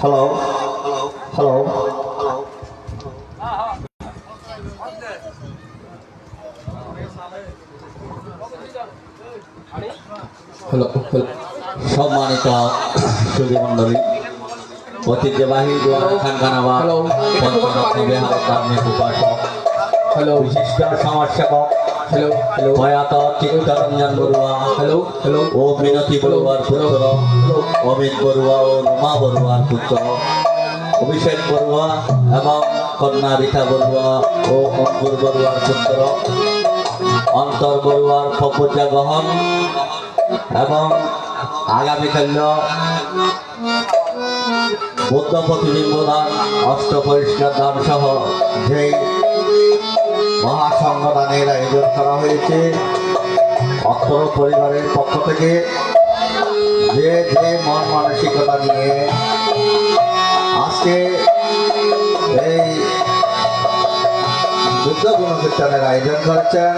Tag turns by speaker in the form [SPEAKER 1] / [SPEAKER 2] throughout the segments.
[SPEAKER 1] Hello hello hello সম্মানিত সুধীমণ্ডলী ঐতিহ্যবাহী খানখানাবাদ উপাসক হ্যালো বিশিষ্ট সমাজসেবক হ্যালো হ্যালো প্রয়াত চিত্তরঞ্জন বড়ুয়া হ্যালো হ্যালো ও মিনতি বড়ুয়ার পুত্র অমিত বড়ুয়া ও রুমা বড়ুয়ার পুত্র অভিষেক বড়ুয়া এবং কন্যা রীতা বড়ুয়া ও অঙ্কুর বড়ুয়ার পুত্র অন্তর বড়ুয়ার ফপজা গ্রহণ এবং আগামীকাল বুদ্ধ প্রতিবিম্ব দান অষ্ট পরিষ্কার দান সহ যেই মহাসংগদানের আয়োজন করা হয়েছে অক্ষর পরিবারের পক্ষ থেকে যে যে মন মানসিকতা নিয়ে আজকে এই বুদ্ধ গুণকীর্তনের আয়োজন করেছেন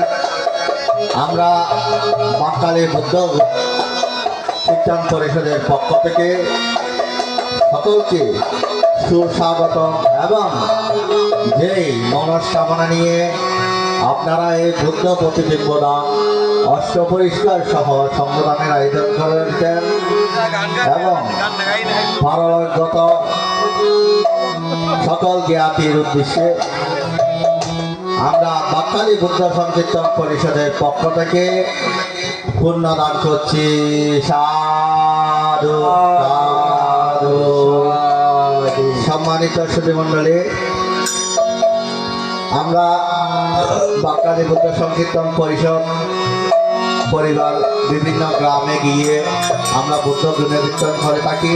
[SPEAKER 1] আমরা বাঙালি বুদ্ধ কীর্তন পরিষদের পক্ষ থেকে সকলকে সুস্বাগত এবং যেই মনস্কামনা নিয়ে আপনারা এই বুদ্ধ প্রতিবিম্ব দান অষ্ট পরিষ্কার সহ সংগঠনের আয়োজন করেছেন এবং পারলগত সকল জ্ঞাতির উদ্দেশ্যে আমরা বাঙালি বুদ্ধ সংকীর্তন পরিষদের পক্ষ থেকে পুণ্যদান করছি। সাধু সাধু। সম্মানিত সুধীমণ্ডলী, আমরা বাঙালি বুদ্ধ সংকীর্তন পরিষদ পরিবার বিভিন্ন গ্রামে গিয়ে আমরা বুদ্ধ গুণকীর্তন করে থাকি।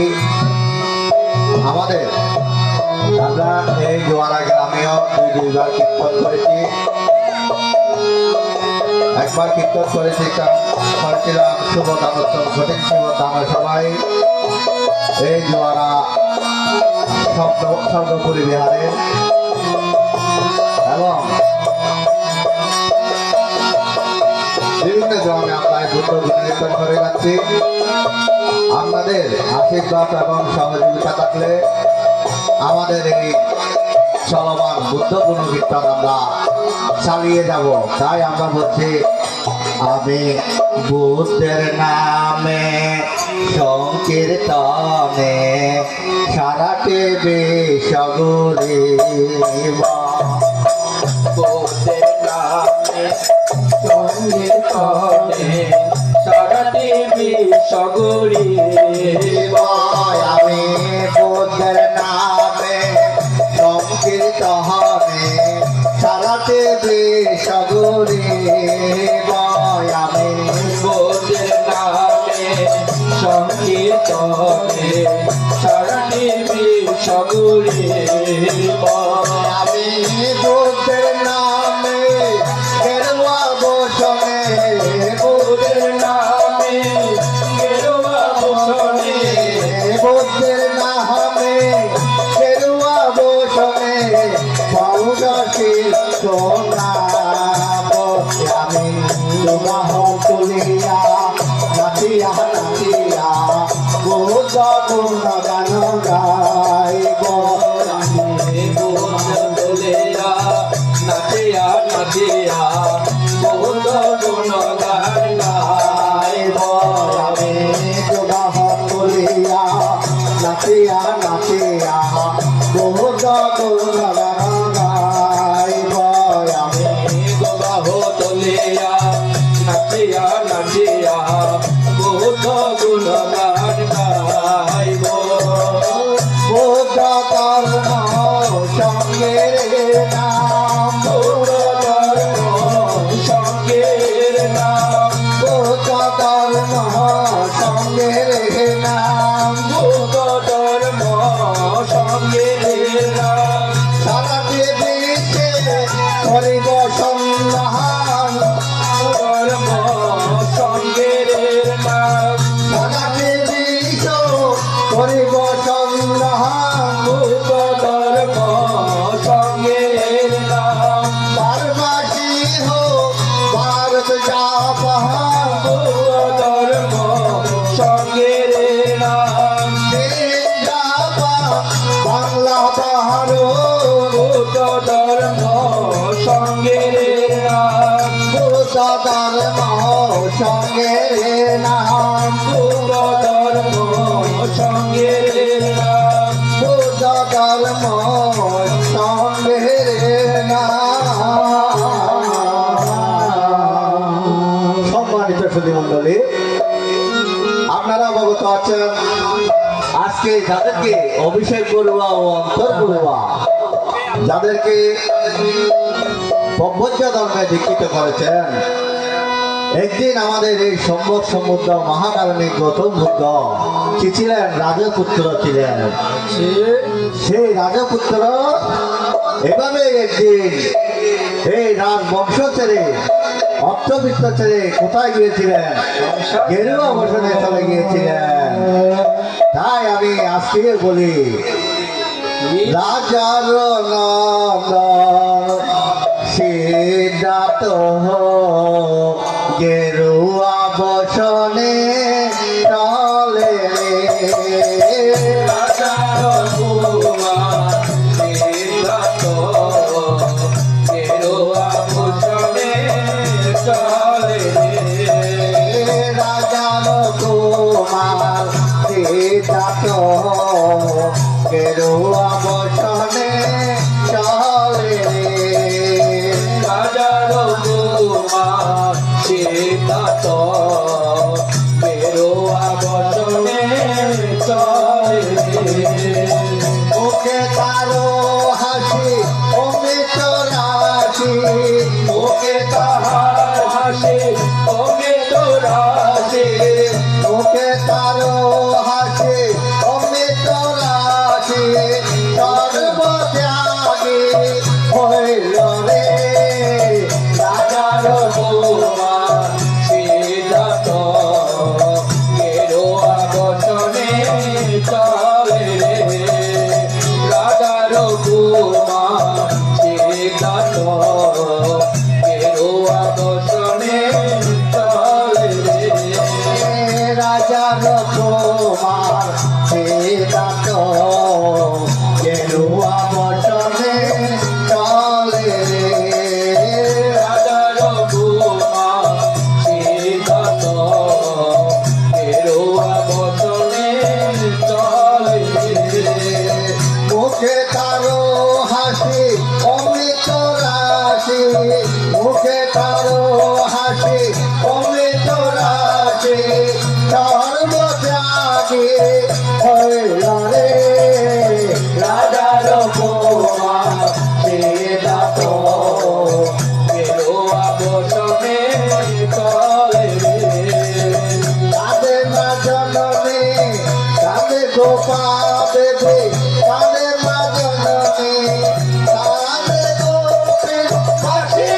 [SPEAKER 1] আমরা এই জোয়ারা গ্রামেও দুইবার কীর্তন করেছি। একবার কীর্তন করেছিলাম শুভ দানোত্তম ঘটিক শিব দান সবাই এই জোয়ারা সর্বপুরী বিহারে এবং বিভিন্ন গ্রামে আমরা বুদ্ধ গুণকীর্তন করে যাচ্ছি। আপনাদের আশীর্বাদ এবং সহযোগিতা থাকলে আমাদের এই চলমান বুদ্ধ গুণকীর্তন আমরা চালিয়ে যাব। তাই আমরা বলছি, আমি বুদ্ধের নামে সংকীর্তনে সারাটে বেশগুরে
[SPEAKER 2] বুদ্ধের নামে সংকীর্তনে সারাটে বেশগুরে
[SPEAKER 1] আমি বুদ্ধের নামে সংকীর্তনে সারাটে বেশগুরে
[SPEAKER 2] আমি বুদ্ধের নামে সংকীর্তনে সারাটে বেশগুরে
[SPEAKER 1] আমি বুদ্ধের নামে গেরুয়া বসনে
[SPEAKER 2] বুদ্ধের নামে গেরুয়া বসনে
[SPEAKER 1] বুদ্ধের নামে গেরুয়া বসনে পাউদাসি সোনাম আমি তোমাহ তুলিয়া নাচিয়া নাচিয়া বুদ্ধ গুণ গান গাইব
[SPEAKER 2] বলিয়া নাচিয়া নাচিয়া বহুত গুণ গান গাইব
[SPEAKER 1] আমি তোমাহ তুলিয়া নাচিয়া নাচিয়া বুদ্ধ গুণ গান গাইব আমি
[SPEAKER 2] বাহ তলিয়া নাচিয়া নাচিয়া বহুত গুণ গান গাইব
[SPEAKER 1] বুদ্ধ কর্ম সঙ্গে নাম
[SPEAKER 2] বুদ্ধ ধর্ম সঙ্গের নাম
[SPEAKER 1] বুদ্ধ কর্ম সঙ্গে নাম
[SPEAKER 2] বুদ্ধ ধর্ম সঙ্গের নাম
[SPEAKER 1] সারা পৃথিবীতে করিব সন্ধান
[SPEAKER 2] ধর্ম সঙ্গের নাম
[SPEAKER 1] সারা পৃথিবীতে করিব সন্ধান
[SPEAKER 2] বুদ্ধ ধর্ম সঙ্গের নাম
[SPEAKER 1] বারবাসী হো ভারত জাপান
[SPEAKER 2] বুদ্ধ ধর্ম সঙ্গের নাম
[SPEAKER 1] জাপান
[SPEAKER 2] ধর্ম সঙ্গের নাম
[SPEAKER 1] ভূত ধর্ম সঙ্গের নাম
[SPEAKER 2] ভূত ধর্ম সঙ্গের নাম
[SPEAKER 1] ভূত ধর্ম সঙ্গের নাম। সম্মানিত সুধী মণ্ডলী, আপনারা অবগত আছেন আজকে যাদেরকে অভিষেক বড়ুয়া ও অন্তর বড়ুয়া যাদেরকে ব্রহ্মজ্ঞ ধর্মে দীক্ষিত করেছেন, একদিন আমাদের এই সম্যক সমুদ্র মহাকারণিক গৌতম বুদ্ধ কি ছিলেন? রাজপুত্র ছিলেন। সেই রাজপুত্র এভাবে একদিন এই রাজবংশ ছেড়ে অর্থবিত্ত ছেড়ে কোথায় গিয়েছিলেন? গেরুয়া বসনে চলে গিয়েছিলেন। তাই আমি আজকে বলি, রাজার নন্দন সিদ্ধার্থ গেরুয়া বসনে চলে
[SPEAKER 2] রাজার কুমার সিদ্ধার্থ গেরুয়া বসনে চলে
[SPEAKER 1] রাজার কুমার সিদ্ধার্থ গেরুয়া বসনে চলে
[SPEAKER 2] রাজার কুমার সিদ্ধার্থ গেরুয়া বসনে চলে
[SPEAKER 1] মুখে তারো হাসি অমৃত রাশি
[SPEAKER 2] মুখে তাহার হাসি অমৃত রাশি
[SPEAKER 1] মুখে তারো হাসি অমৃত রাশি সর্বত্যাগী হইল রে
[SPEAKER 2] রাজার কুমার সিদ্ধার্থ গেরুয়া বসনে চলে রাজার কুমার সিদ্ধার্থ গেরুয়া বসনে চলে
[SPEAKER 1] রাজার কুমার সিদ্ধার্থ গেরুয়া বসনে চলে
[SPEAKER 2] রাজার কুমার সিদ্ধার্থ গেরুয়া বসনে চলে
[SPEAKER 1] মুখে তারো হাসি অমৃত রাশি মুখে তারো হাসি অমৃত রাশি সর্বত্যাগী হইল রে
[SPEAKER 2] রাজার কুমার সিদ্ধার্থ গেরুয়া বসনে চলে
[SPEAKER 1] কাঁদে মা জননী কাঁদে গোপা দেবী কাঁদে মা জননী কাঁদে গোপী পাখি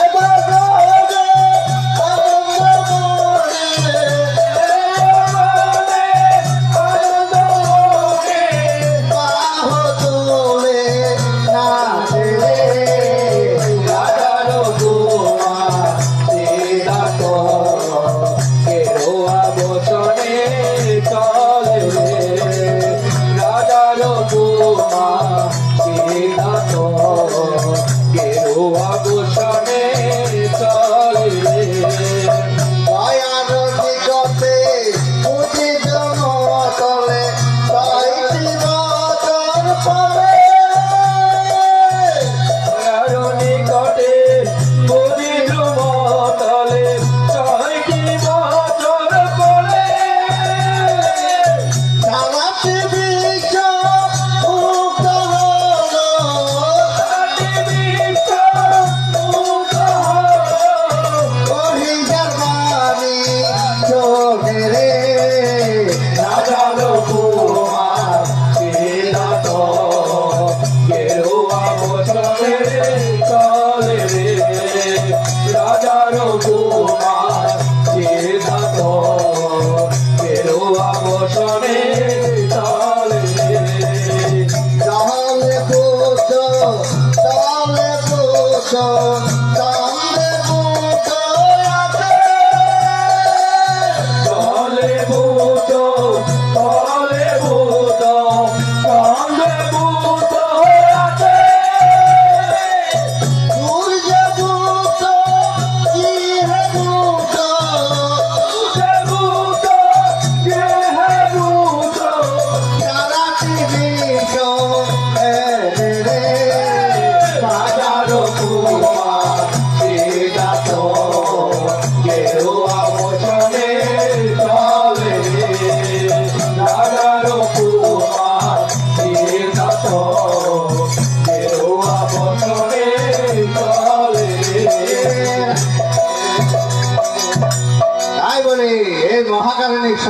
[SPEAKER 1] এবার রোদে আনন্দ মনে
[SPEAKER 2] আনন্দ মনে
[SPEAKER 1] বাহ তুলে নাচে রে
[SPEAKER 2] রাজার কুমার সিদ্ধার্থ গেরুয়া বসনে চলে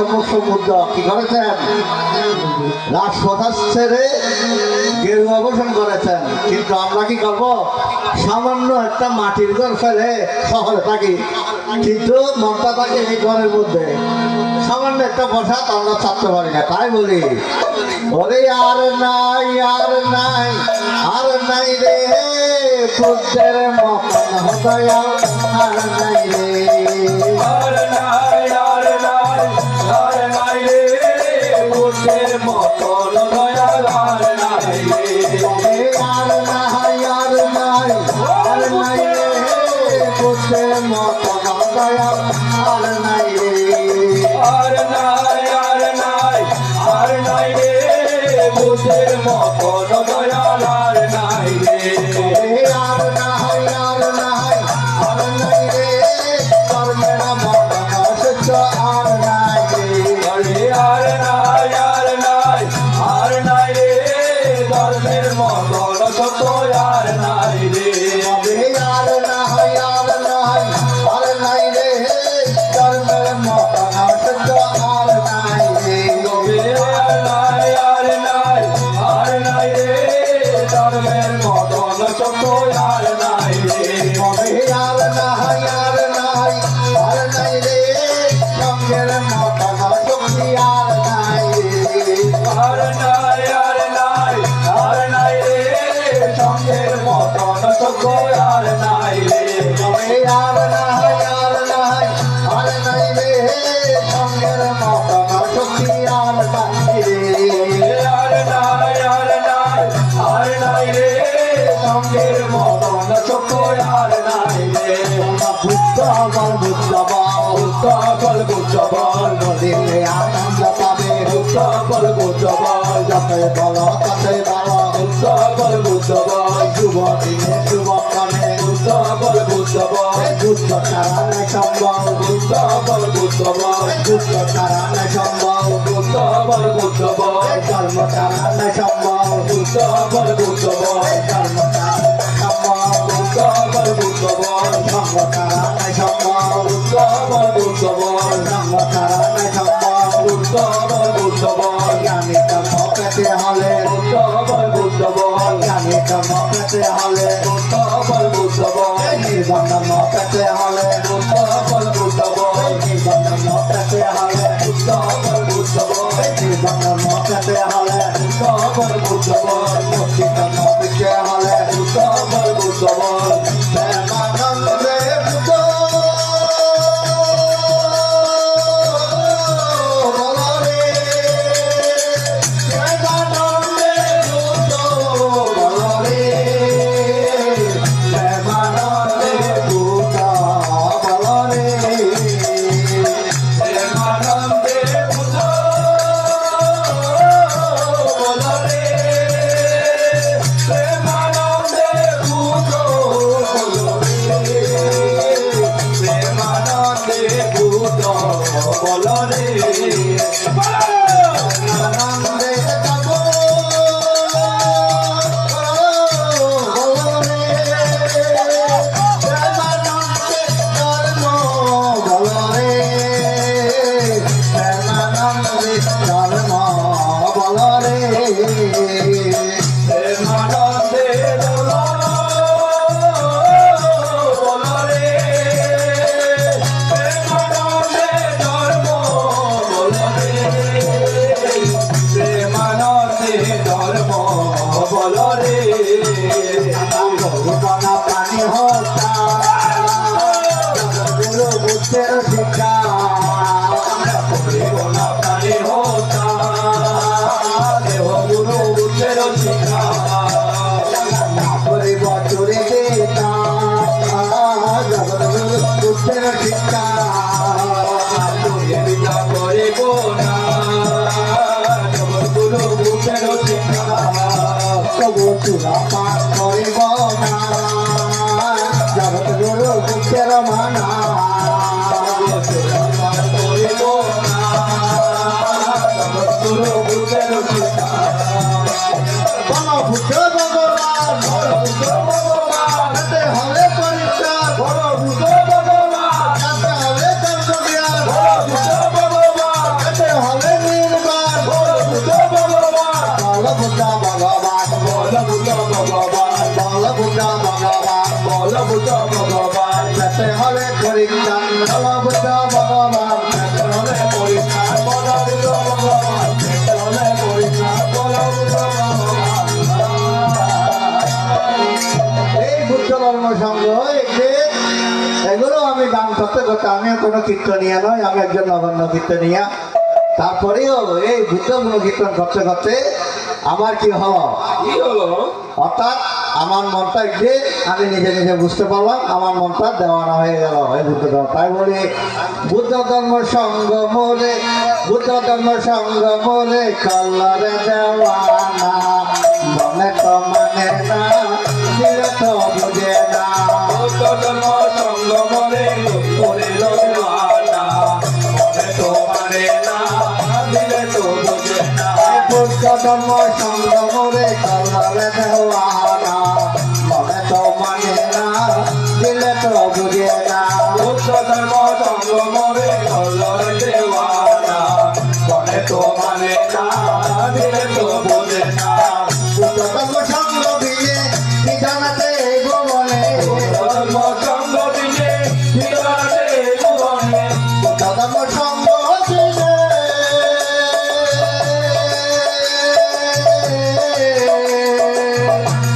[SPEAKER 3] সমুদ্র কি করেছেন? রাজপথ ছেড়ে গেরুয়া বসন করেছেন। কিন্তু আমরা কি করবো? সামান্য একটা মাটির ঘর ফেলে শহরে থাকি, কিন্তু মনটা থাকে এই ঘরের মধ্যে। সামান্য একটা বসা আমরা ছাড়তে পারি না। তাই বলি, ওরে আর নাই আর নাই আর নাই রে বুদ্ধের মতন হৃদয় আর নাই রে।
[SPEAKER 2] আর নাই আর নাই আর নাই রে বুদ্ধের মতন দয়াল আর নাই রে।
[SPEAKER 3] আর নাই আর নাই আর নাই রে বুদ্ধের মতন দয়াল আর নাই রে।
[SPEAKER 2] আর নাই আর নাই আর নাই রে বুদ্ধের মতন দয়াল আর নাই রে।
[SPEAKER 3] আর নাই আর নাই আর নাই রে কর্মের মতন সত্য আর নাই রে।
[SPEAKER 2] আরে আর নাই আর নাই আর নাই রে ধর্মের মতন সত্য আর নাই রে।
[SPEAKER 3] আর নাই আর নাই আর নাই রে কর্মের মতন সত্য আর নাই রে।
[SPEAKER 2] আর নাই আর নাই আর নাই রে ধর্মের মতন সত্য আর নাই রে।
[SPEAKER 3] আর নাই আর নাই আর নাই রে সঙ্গের মতন শক্তি আর নাই রে।
[SPEAKER 2] আর নাই আর নাই আর নাই রে সঙ্গের মতন সত্য আর নাই রে।
[SPEAKER 3] আর নাই আর নাই আর নাই রে সঙ্গের মতন শক্তি আর নাই রে।
[SPEAKER 2] আর নাই আর নাই আর নাই রে সঙ্গের মতন সত্য আর নাই রে।
[SPEAKER 3] বুদ্ধ বল বুদ্ধ বল
[SPEAKER 2] উত্তর বুদ্ধ বল
[SPEAKER 3] দিলে আনন্দ পাবে।
[SPEAKER 2] উত্তর বুদ্ধ বল
[SPEAKER 3] যতই বলো ততই ভালো।
[SPEAKER 2] উত্তর বুদ্ধ বল
[SPEAKER 3] যুবক দিনে যুবক কানে
[SPEAKER 2] উত্তর বুদ্ধ বল
[SPEAKER 3] যুদ্ধ ছাড়া নাই সম্ভব।
[SPEAKER 2] উত্তর বুদ্ধ বল
[SPEAKER 3] যুদ্ধ ছাড়া নাই সম্ভব।
[SPEAKER 2] উত্তর বুদ্ধ বল
[SPEAKER 3] কর্ম ছাড়া নাই সম্ভব।
[SPEAKER 2] উত্তর বুদ্ধ বল
[SPEAKER 3] কর্ম ছাড়া নাই সম্ভব।
[SPEAKER 2] উত্তর বুদ্ধ বল
[SPEAKER 3] সঙ্গ ছাড়া নাই সম্ভব।
[SPEAKER 2] উত্তর বুদ্ধ বল
[SPEAKER 3] সঙ্গ ছাড়া নাই সম্ভব।
[SPEAKER 2] উত্তর বুদ্ধ বল
[SPEAKER 3] জ্ঞানী কর্ম পেতে হলে
[SPEAKER 2] উত্তর বুদ্ধ বল
[SPEAKER 3] জ্ঞানী কর্ম পেতে হলে
[SPEAKER 2] উত্তর বুদ্ধ বল
[SPEAKER 3] নির্বন্ধন পেতে হলে
[SPEAKER 2] উত্তর বুদ্ধ বল
[SPEAKER 3] নির্বন্ধন পেতে হলে
[SPEAKER 2] উত্তর বুদ্ধ বল
[SPEAKER 3] নির্বন্ধন পেতে হলে
[SPEAKER 2] উত্তর বুদ্ধ বল
[SPEAKER 3] মুক্তি কর্ম পেতে হলে
[SPEAKER 2] উত্তর বুদ্ধ বল
[SPEAKER 3] প্রেমানন্দে বুদ্ধ বলরে। প্রেমানন্দে বুদ্ধ বলরে। প্রেমানন্দে বুদ্ধ বলরে।
[SPEAKER 2] প্রেমানন্দে বুদ্ধ বলরে। প্রেমানন্দে বুদ্ধ বলরে। প্রেমানন্দে বুদ্ধ বলরে।
[SPEAKER 3] আনন্দে যাব বলরে। প্রেমানন্দে ধর্ম বলরে। প্রেমানন্দে ধর্ম বলরে।
[SPEAKER 2] প্রেমানন্দে বলরে। প্রেমানন্দে ধর্ম বলরে। প্রেমানন্দে ধর্ম বলরে।
[SPEAKER 3] গৌরবনা প্রাণী হত্যা গুরু বুদ্ধের শিক্ষা।
[SPEAKER 2] জীবনা প্রাণী হোতা দেহ গুরু বুদ্ধের শিক্ষা।
[SPEAKER 3] না করিব চুরি গীতা জগৎগুরু বুদ্ধের শিক্ষা।
[SPEAKER 2] বিদ্যা করিব না গুরু বুদ্ধের শিক্ষা।
[SPEAKER 3] তবু চূড়া পাঠ করিব না জগৎগুরু বুদ্ধের মানা।
[SPEAKER 2] করিব না গুরু বুদ্ধের শিক্ষা।
[SPEAKER 3] বল বুদ্ধ ভগবান যাতে হলে পরিষ্কার।
[SPEAKER 2] বড় বুদ্ধ ভগবান
[SPEAKER 3] যাতে হলে তত্ত্বজ্ঞান।
[SPEAKER 2] বুদ্ধ ভগবান ভগবান
[SPEAKER 3] বলবুদ্ধ ভগবান
[SPEAKER 2] বলবুদ্ধ ভগবান
[SPEAKER 3] পেতে হলে পরীক্ষান বলবুদ্ধ ভগবান
[SPEAKER 2] পেতে হলে পরীক্ষা বলবুদ্ধ ভগবান পেতে হলে পরীক্ষা বলবুদ্ধ ভগবান
[SPEAKER 3] এই বুদ্ধ ধর্ম সংঘ এগুলো আমি গান করতে করতে আমিও কোনো কীর্তনিয়া নয়, আমি একজন নগণ্য কীর্তনিয়া। তারপরেও এই বুদ্ধ কীর্তন করতে করতে আমার কি হলো,
[SPEAKER 2] কি হলো?
[SPEAKER 3] অর্থাৎ আমার মনটা যে আমি নিজে নিজে বুঝতে পারলাম আমার মনটা দেওয়ানা হয়ে গেল এই বুদ্ধ ধর্ম। তাই বলি বুদ্ধ ধর্ম সঙ্গ মোরে, বুদ্ধ ধর্ম সঙ্গ মোরে কল্লরে দেওয়ানা, মনে তো মানে না দিলে তো বুঝে না।
[SPEAKER 2] বুদ্ধ ধর্ম সঙ্গ মরে করিল দেওয়ানা, মনে তো মানে না দিলে তো বুঝে না।
[SPEAKER 3] বুদ্ধ ধর্ম সঙ্গ মোরে কল্লরে দেওয়ানা, মনে তো মানে না দিলে তো বুঝে না।
[SPEAKER 2] বুদ্ধ ধর্ম সঙ্গ মরে কল্লর দেওয়ানা, মনে তো মানে না দিলে তো বুঝে না।
[SPEAKER 3] বুদ্ধ ধর্ম সঙ্গ দিলে বিধানাতে ভুবনে,
[SPEAKER 2] ধর্ম সঙ্গ দিলে বিরাটে ভুবনে,
[SPEAKER 3] বুদ্ধ ধর্ম সঙ্গ দিলে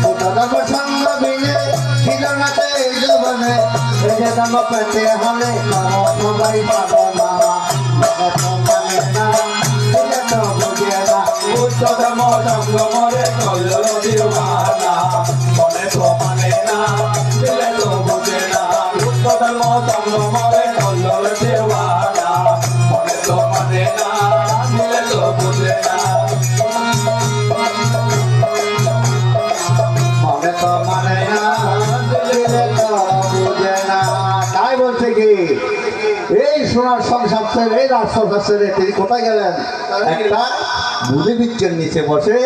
[SPEAKER 3] বুদ্ধ ধর্ম সঙ্গ দিলে বিধানাতে ভুবনে, এই যে ধর্ম পেতে হলে করো সবাই সাধনা, মনে তো মানে না দিলে তো বুঝে না।
[SPEAKER 2] বুদ্ধ ধর্ম সঙ্গ মরে কল্লর দেওয়ানা, মনে তো মানে না দিলে তো বুঝে না। বুদ্ধ ধর্ম সঙ্গ মরে কল্লর দেওয়ানা, মনে তো মানে না দিলে তো বুঝে না।
[SPEAKER 3] মনে তো মানে না দিলে তো বুঝে না। তাই বলছে কি এই সোনার সংসার ছেড়ে রাজসংসার ছেড়ে তিনি কোথায় গেলেন? একটা বুড়ি বৃক্ষের নিচে বসে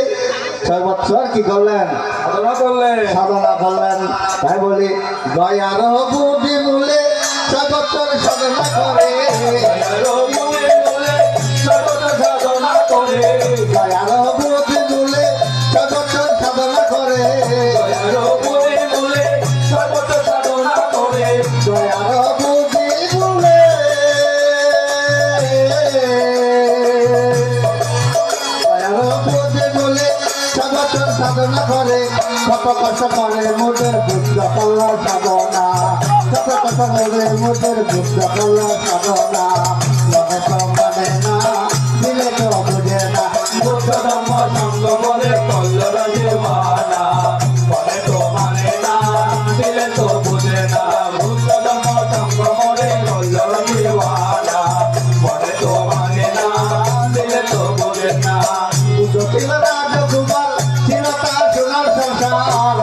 [SPEAKER 3] 6 বছর কি করলেন?
[SPEAKER 2] সাধনা করলে
[SPEAKER 3] সাধনা করলেন। তাই বলি দয়ার বুদ্ধি মূলে 6 বছর সাধনা করে,
[SPEAKER 2] মনে বলে সর্বদা সাধনা করে,
[SPEAKER 3] দয়ার বুদ্ধি মূলে 6 বছর সাধনা করে,
[SPEAKER 2] মনে বলে সর্বদা সাধনা করে।
[SPEAKER 3] দয়ার বুদ্ধি মূলে সাধনা করে, কত কষ্ট করে মোদের বুদ্ধ করল সাধনা, কত কষ্ট করে মোদের বুদ্ধ করল সাধনা, মনে তো মানে না দিলে তো বুঝে না।
[SPEAKER 2] বুদ্ধ ধর্ম সঙ্গ বলে কল্লর দেওয়ানা, মনে তো মানে না দিলে তো বুঝে না। বুদ্ধ ধর্ম সঙ্গ বলে কল্লর দেওয়ানা, মনে তো মানে না দিলে তো বুঝে না।
[SPEAKER 3] বুদ্ধ ছিল রাজকুমার, ছিল তার সোনার সংসার,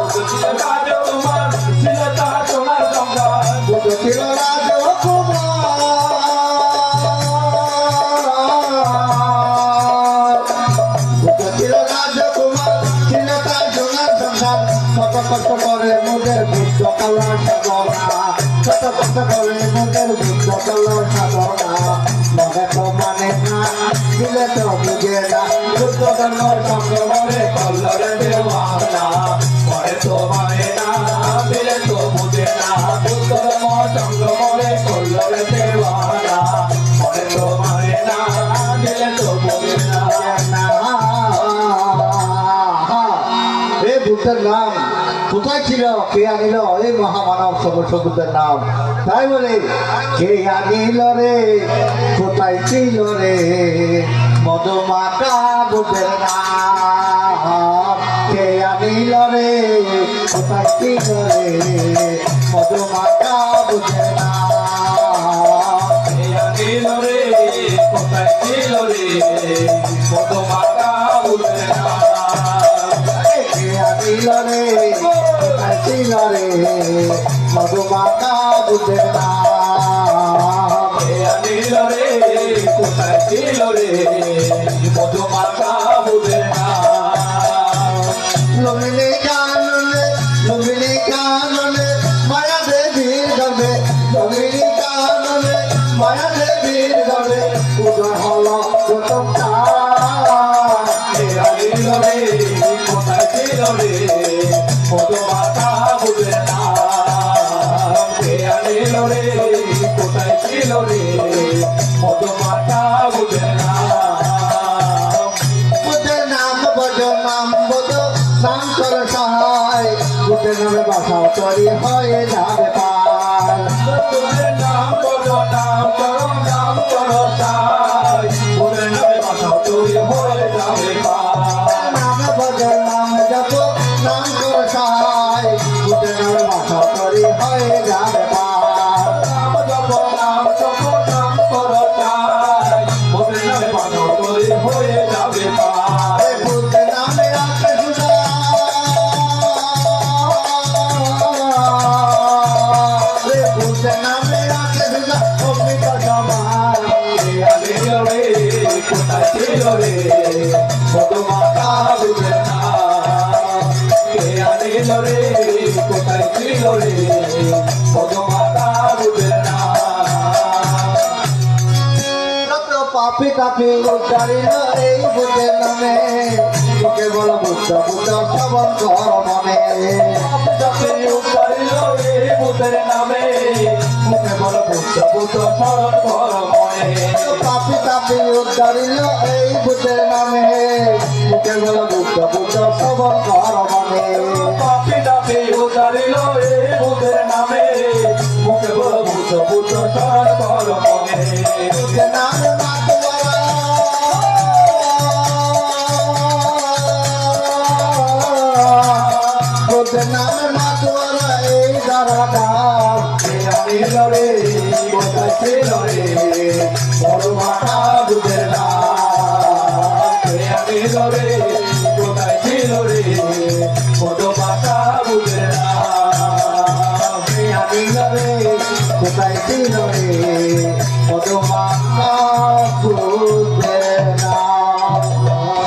[SPEAKER 2] রাজকুমার ছিল তার সোনার সংসার,
[SPEAKER 3] বুদ্ধ ছিল রাজকুমার, বুদ্ধ ছিল রাজকুমার, ছিল তার সোনার সংসার, কত কষ্ট করে মোদের বুদ্ধ কলার সাধনা, কত কষ্ট করে মোদের বুদ্ধ কলার সাধনা, মনে তো মানে না দিলে তো বুঝে না।
[SPEAKER 2] বুদ্ধ ধর্ম সঙ্গ বলে কল্লর দেওয়ানা, মনে তো মানে না দিলে তো বুঝে না। বুদ্ধ ধর্ম সঙ্গ বলে কল্লর দেওয়ানা, মনে তো মানে না দিলে তো বুঝে না।
[SPEAKER 3] এই বুদ্ধের নাম কোথায় ছিল? কে আনিল এই মহামানব সমস্ত বুদ্ধের নাম? তাই বলে কে আনিল রে, কোথায় ছিল রে মধুমাতা বুদ্ধের নাম? কে আনিল রে, কোথায় ছিল রে মধুমাতা বুদ্ধের নাম?
[SPEAKER 2] ছিল রে কোথায় ছিল রে পদমাতা বুঝে না।
[SPEAKER 3] ছিল রে কোথায় ছিল রে মধুমাতা বুদ্ধের নাম?
[SPEAKER 2] ছিল রে কোথায় ছিল রে পদমাতা বুঝে না।
[SPEAKER 3] লুমিনি কাননে মায়া দেবীর গর্ভে, লুমিনি কাননে মায়া দেবীর গর্ভে উদয় হলো প্রথম
[SPEAKER 2] ছিল রে কোথায় ছিল রে মধুমাতা বুঝে না কে আনিল রে কোথায় ছিল রে মধুমাতা বুঝে না
[SPEAKER 3] বুঝে নাম বোঝো নাম বোঝো নাম করে সহায় বুঝে নামে বাসাও তৈরি হয়ে যাবে পার
[SPEAKER 2] তোদের নাম করো তাই ওদের নামে বাসাও তৈরি হয়ে যাবে
[SPEAKER 3] নাম বোঝো নাম জপো নাম করে সহায় বুঝে নামে বাসাও তৈরি হয়ে যাবে পার
[SPEAKER 2] নাম জপ নাম করো তাই ওদের নামে বাসাও তৈরি হয়ে যাবে
[SPEAKER 3] এ বুঝে নামে আছে সুদা রে বুঝে নামে আছে সুদা অমৃত সমান
[SPEAKER 2] আনিল রে কোথায় ছিল রে মধুমাতা বুঝে না কে আনিল রে কোথায় ছিল রে মধুমাতা বুঝে না
[SPEAKER 3] যত পাপি তাপি উচ্চারিল এই বুঝে নামে তোকে বল বুদ্ধ বুদ্ধ শ্রবণ কর মনে
[SPEAKER 2] যাতে উদ্ধারিল রে বুদ্ধের নামে মুখে বল বুদ্ধ বুদ্ধ স্মরণ কর মনে
[SPEAKER 3] পাপি তাপি উচ্চারিল এই বুঝে নামে তোকে বল বুদ্ধ বুদ্ধ শ্রবণ কর মনে
[SPEAKER 2] পাপি দাপি উদ্ধারিল রে বুদ্ধের নামে মুখে বল বুদ্ধ বুদ্ধ স্মরণ কর মনে
[SPEAKER 3] বুঝে নামে মাত বুঝে নামে মাত এই দাঁড়া
[SPEAKER 2] আনিল রে কোথায় ছিল রে বড় মাথা বুঝে না আনিল রে কোথায় ছিল রে বড় মাথা বুঝে না
[SPEAKER 3] আনিল রে কোথায় ছিল রে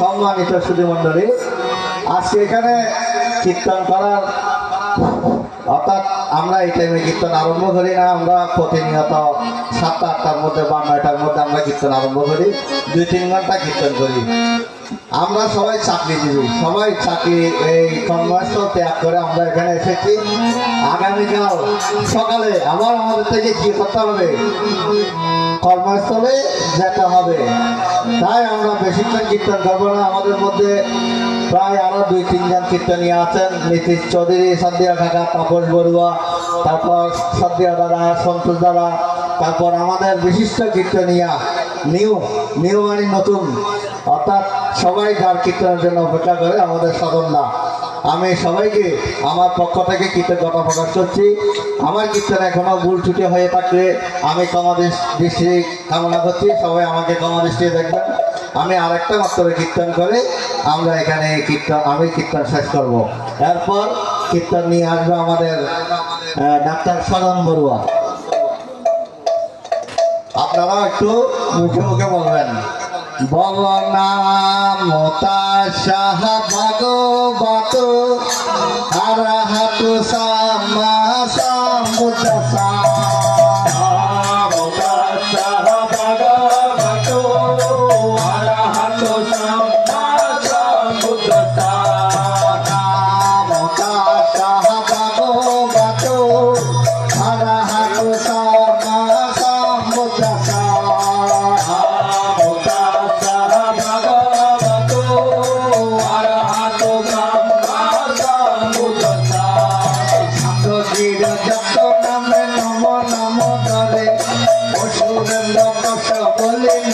[SPEAKER 3] সম্মানিত সুধী মন্ডলী, আজকে এখানে কীর্তন করার অর্থাৎ আমরা এই টাইমে কীর্তন আরম্ভ করি না। আমরা প্রতিনিয়ত 7টা-8টার মধ্যে বা 9টার মধ্যে আমরা কীর্তন আরম্ভ করি, 2-3 ঘন্টা কীর্তন করি। আমরা সবাই চাকরিজীবী, সবাই চাকরি এই কর্মস্থল ত্যাগ করে আমরা এখানে এসেছি। আগামীকাল সকালে আবার আমাদের থেকে কি করতে হবে, কর্মস্থলে যেতে হবে। তাই আমরা বেশিক্ষণ কীর্তন করবো না। আমাদের মধ্যে প্রায় আরো 2-3 জন কীর্তনীয় আছেন, নীতিশ চৌধুরী, সাদিয়া কাকা, তাপস বড়ুয়া, তারপর সাদিয়া দাদা, সন্তোষ দাদা, তারপর আমাদের বিশিষ্ট কীর্তনীয়া নিউ মানে নতুন, অর্থাৎ সবাই যার কীর্তনের জন্য অপেক্ষা করে আমাদের সাধনদা। আমি সবাইকে আমার পক্ষ থেকে কৃতজ্ঞতা প্রকাশ করছি। আমার কীর্তন এখনো ভুল ত্রুটি হয়ে থাকলে আমি ক্ষমা দৃষ্টি কামনা করছি। সবাই আমাকে ক্ষমা দৃষ্টি দেখবেন। আমি আরেকটা মাত্র কীর্তন করে আমরা এখানে আমি কীর্তন শেষ করব। এরপর কীর্তন নিয়ে আসবে আমাদের ডাক্তার সদন বড়ুয়া। আপনারা একটু মুখে মুখে বলবেন, বল নাম তাসাহ ভাগবত আরহাতু সাম্মা সাম্বুদ্ধাসা।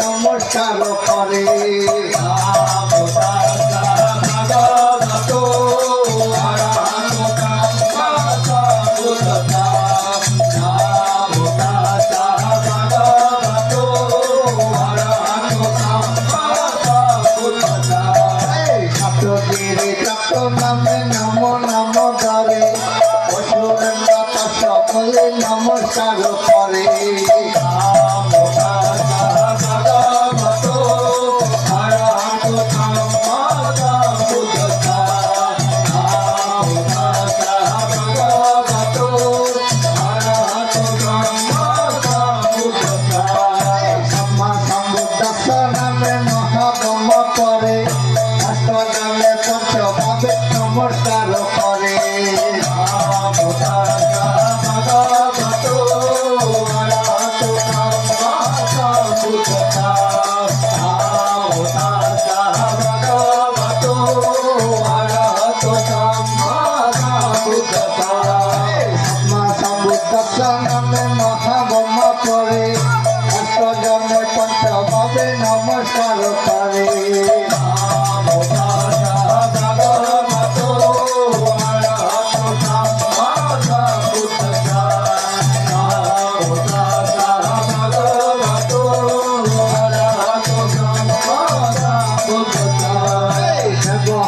[SPEAKER 3] নমস্কার করে নামে নম নম ধরে অসুরেন্দ্র সকলে নমস্কার করে। নমস্কার করে নামে মহাব্রহ্মা পরে অষ্টজনে পঞ্চভাবে নমস্কার করে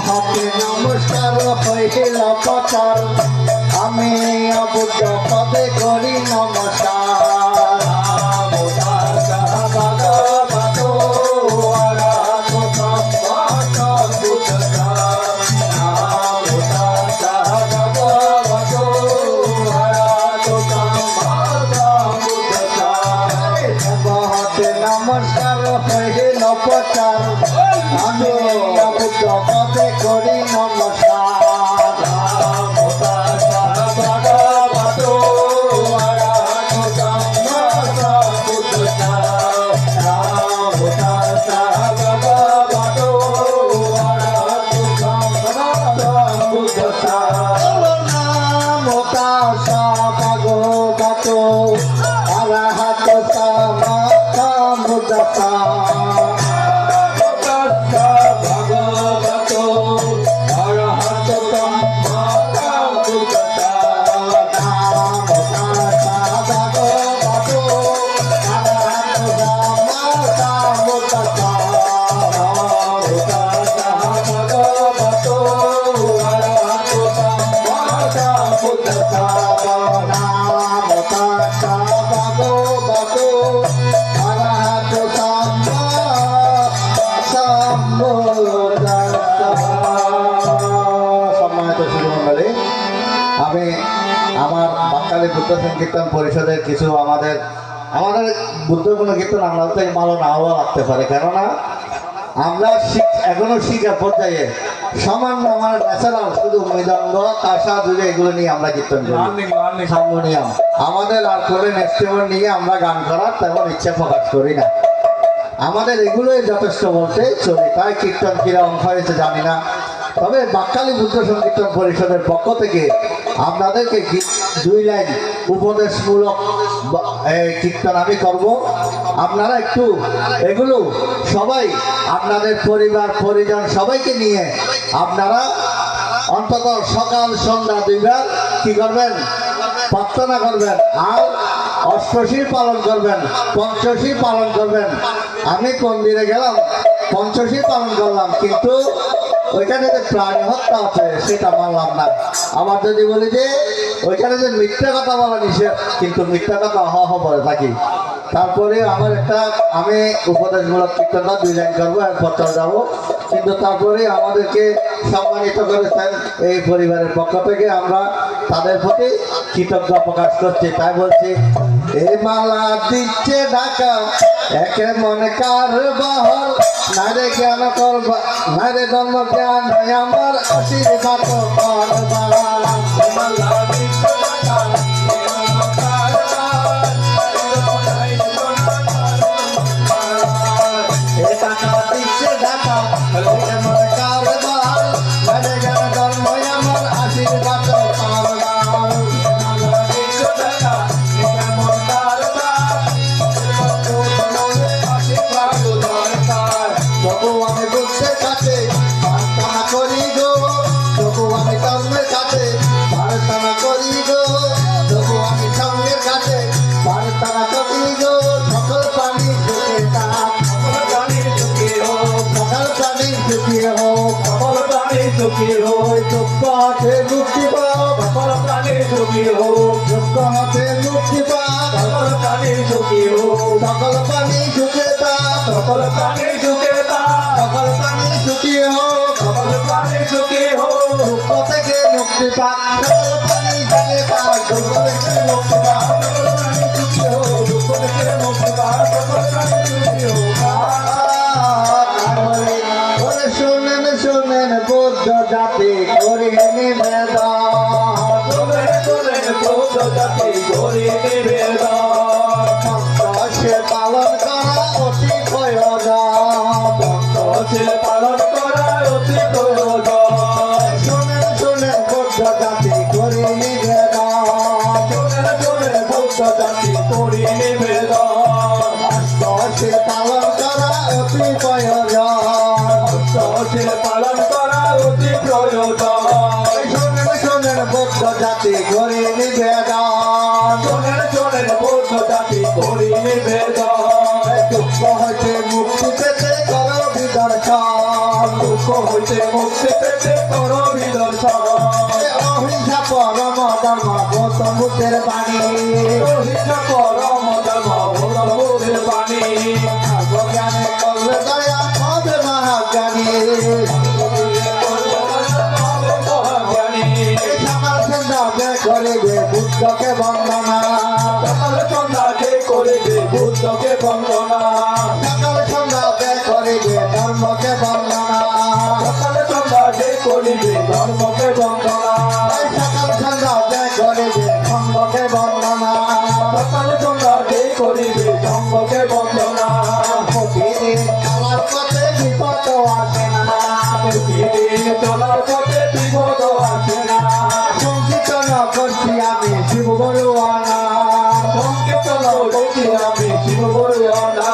[SPEAKER 3] হাতে নমস্কার হইল প্রচার আমি বুদ্ধ পদে করি নমস্কার হাতে নমস্কার হইল প্রচার আমি বুদ্ধ পদে করি নমস্কার Arahat sama samudata আমি আমার বাঙালি বুদ্ধ সংকীর্তন পরিষদের কিছু আমাদের বুদ্ধ কোনো কীর্তন আমরা থেকে ভালো নাও লাগতে পারে, কেননা আমরা এখনো শিক্ষার পর্যায়ে সামান্য আমার ন্যাচারাল শুধু মৃদঙ্গ কাঁসা দুলে এগুলো নিয়ে আমরা কীর্তন করি, হারমোনিয়াম আমাদের আর করে নেক্সট নিয়ে আমরা গান করার তেমন ইচ্ছা প্রকাশ করি না। আমাদের এগুলোই যথেষ্ট বলতে চলি, তাই কীর্তন কিরকম হয়েছে জানি না। তবে বাঙালি বুদ্ধ সংকীর্তন পরিষদের পক্ষ থেকে আপনাদেরকে 2 লাইন উপদেশমূলক কীর্তন আমি করব। আপনারা একটু এগুলো সবাই আপনাদের পরিবার পরিজন সবাইকে নিয়ে আপনারা অন্তত সকাল সন্ধ্যা 2 বার কি করবেন, প্রার্থনা করবেন, আর অষ্টশী পালন করবেন, পঞ্চশী পালন করবেন। আমি মন্দিরে গেলাম, পঞ্চশী পালন করলাম, কিন্তু ওইখানে যে প্রাণী হত্যা আছে সেটা মানলাম না। আবার যদি বলি যে ওইখানে যে মিথ্যা কথা বলা নিষেধ, কিন্তু মিথ্যা কথা বলে থাকি। তারপরে আমার আমি উপদেশমূলক কীর্তনটা 2 লাইন করবো, এরপর চলে যাবো। কিন্তু তারপরে আমাদেরকে সম্মানিত করেছেন এই পরিবারের পক্ষ থেকে, আমরা তাদের প্রতি কৃতজ্ঞ প্রকাশ করছি। তাই বলছি, এই মালা দিচ্ছে ঢাকা একে মনে কার বাহর, নারে জ্ঞান করবা নারে ধর্ম জ্ঞান আমার আশীর্বাদ করবা। সুখী হোক যোগ্য হাতে মুক্তি পাও, সকল প্রাণী সুখী হোক যোগ্য হাতে মুক্তি পাও, সকল প্রাণী সুখী হোক, সকল প্রাণী সুখে তা, সকল প্রাণী সুখে তা, সকল প্রাণী সুখী হোক, সকল প্রাণী সুখী হোক, দুঃখ থেকে মুক্তি পাক, সকল প্রাণী সুখে তা, দুঃখ থেকে মুক্তি পাক, সকল প্রাণী সুখী হোক, দুঃখ থেকে মুক্তি পাক, সকল প্রাণী সুখী হোক। শোনেন শোনেন বৌদ্ধ জাতি করে নিবেদন
[SPEAKER 2] শোনেন শোনেন বৌদ্ধ জাতি করে নিবেদন
[SPEAKER 3] সে পালন করা অতি প্রয়োজন
[SPEAKER 2] সে পালন করা অতি প্রয়োজন
[SPEAKER 3] শোনেন শোনেন বৌদ্ধ জাতি করে নিবেদন
[SPEAKER 2] শোনেন শোনেন বৌদ্ধ জাতি করে নিবেদন
[SPEAKER 3] সে পালন করা অতি প্রয়োজন
[SPEAKER 2] সে পালন করা অতি প্রয়োজন
[SPEAKER 3] শোনেন শোনেন বৌদ্ধ জাতি করে নিবেদন
[SPEAKER 2] শোনেন শোনেন বৌদ্ধ জাতি করে নিবেদন
[SPEAKER 3] দুঃখ হইতে মুক্তি পেতে করো বিদর্শন
[SPEAKER 2] দুঃখ হইতে মুক্তি পেতে করো বিদর্শন
[SPEAKER 3] অহিংসা পরম ধর্ম গৌতম বুদ্ধের বাণী
[SPEAKER 2] অহিংসা পরম ধর্ম ভগবতের বাণী
[SPEAKER 3] জ্ঞানে করলে দয়া হবে মহাজ্ঞানী সকাল সন্ধ্যা ব্যয় করিবে বুদ্ধকে বন্দনা
[SPEAKER 2] সকাল সন্ধ্যাকে করিবে বুদ্ধকে বন্দনা
[SPEAKER 3] সকাল সন্ধ্যা ব্যয় করিবে ধর্মকে বন্দনা
[SPEAKER 2] সকাল সন্ধ্যাকে করিবে ধর্মকে বন্দনা
[SPEAKER 3] সকাল সন্ধ্যা ব্যয় করিবে ধর্মকে বন্দনা
[SPEAKER 2] সকাল সন্ধ্যাকে করিবে ধর্মকে বন্দনা
[SPEAKER 3] প্রতিদিন আমার পথে বিপদ আসে না
[SPEAKER 2] প্রতিদিন চলার পথে বিপদ আসে না
[SPEAKER 3] সংকীর্তন করছি আমি শিব বড়ুয়ানা
[SPEAKER 2] সংকীর্তন করছি আমি শিব বড়ুয়ানা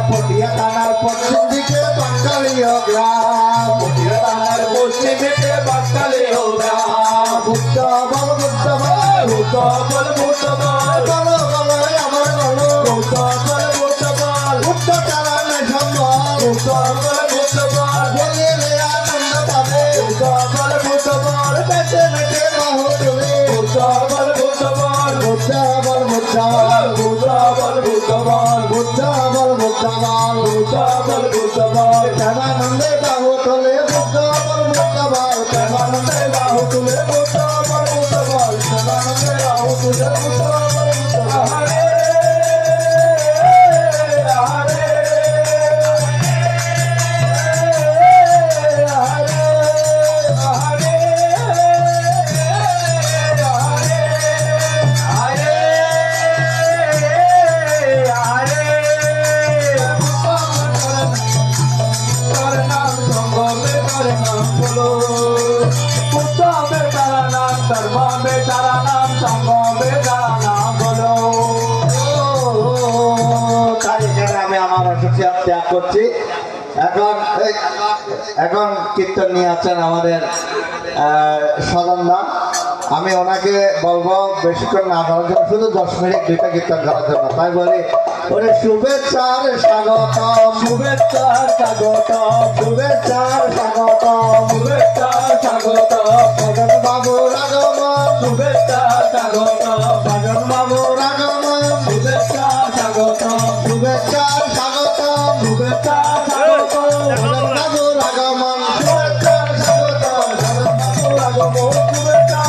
[SPEAKER 3] পটিয়া থানার পশ্চিম দিকে বাঙ্গালীয় গ্রাম
[SPEAKER 2] পটিয়া থানার পশ্চিমে বাক্কালীয় গ্রাম
[SPEAKER 3] বুদ্ধ বল বুদ্ধ বল
[SPEAKER 2] বুদ্ধ বল বুদ্ধ বল
[SPEAKER 3] বলো বলো আমার বলো
[SPEAKER 2] বুদ্ধ বল বুদ্ধ বল
[SPEAKER 3] বুদ্ধ চালানে সম্বল
[SPEAKER 2] বুদ্ধ বল বুদ্ধ বল
[SPEAKER 3] বলিলে আনন্দ পাবে
[SPEAKER 2] বুদ্ধ বল বুদ্ধ বল
[SPEAKER 3] বেঁচে বেঁচে বাহু তুলে
[SPEAKER 2] বুদ্ধ বল বুদ্ধ বল
[SPEAKER 3] বুদ্ধ বল বুদ্ধ বল
[SPEAKER 2] বুদ্ধ বল বুদ্ধ বল
[SPEAKER 3] বুদ্ধ বল বুদ্ধ বল
[SPEAKER 2] বুদ্ধ বল বুদ্ধ বল
[SPEAKER 3] প্রেমানন্দে বাহু তোলে বুদ্ধ বল বুদ্ধ বল
[SPEAKER 2] প্রেমানন্দে বাহু তুলে বুদ্ধ বল বুদ্ধ বল প্রেমানন্দে বাহু তুলে বুদ্ধ বল বুদ্ধ বল হরে
[SPEAKER 3] তাই এখানে আমি আমার অসুখিয়াত ত্যাগ করছি এখন কীর্তন নিয়ে আছেন আমাদের সদনদা আমি ওনাকে বলবো বেশিক্ষণ না করার জন্য শুধু 10 মিনিট 2টা কীর্তন করার জন্য তাই বলি ওরে শুভেচ্ছার স্বাগতম
[SPEAKER 2] শুভেচ্ছার স্বাগত
[SPEAKER 3] শুভেচ্ছার স্বাগতম
[SPEAKER 2] শুভেচ্ছা স্বাগত
[SPEAKER 3] ভজন বাবুর আগমন
[SPEAKER 2] শুভেচ্ছা স্বাগত
[SPEAKER 3] ভজন বাবুর আগমন
[SPEAKER 2] শুভেচ্ছা স্বাগত
[SPEAKER 3] শুভেচ্ছার স্বাগতম
[SPEAKER 2] শুভেচ্ছা স্বাগত
[SPEAKER 3] ভজন বাবুর আগমন শুভেচ্ছার স্বাগতম ভজন বাবুর আগমন
[SPEAKER 2] শুভেচ্ছা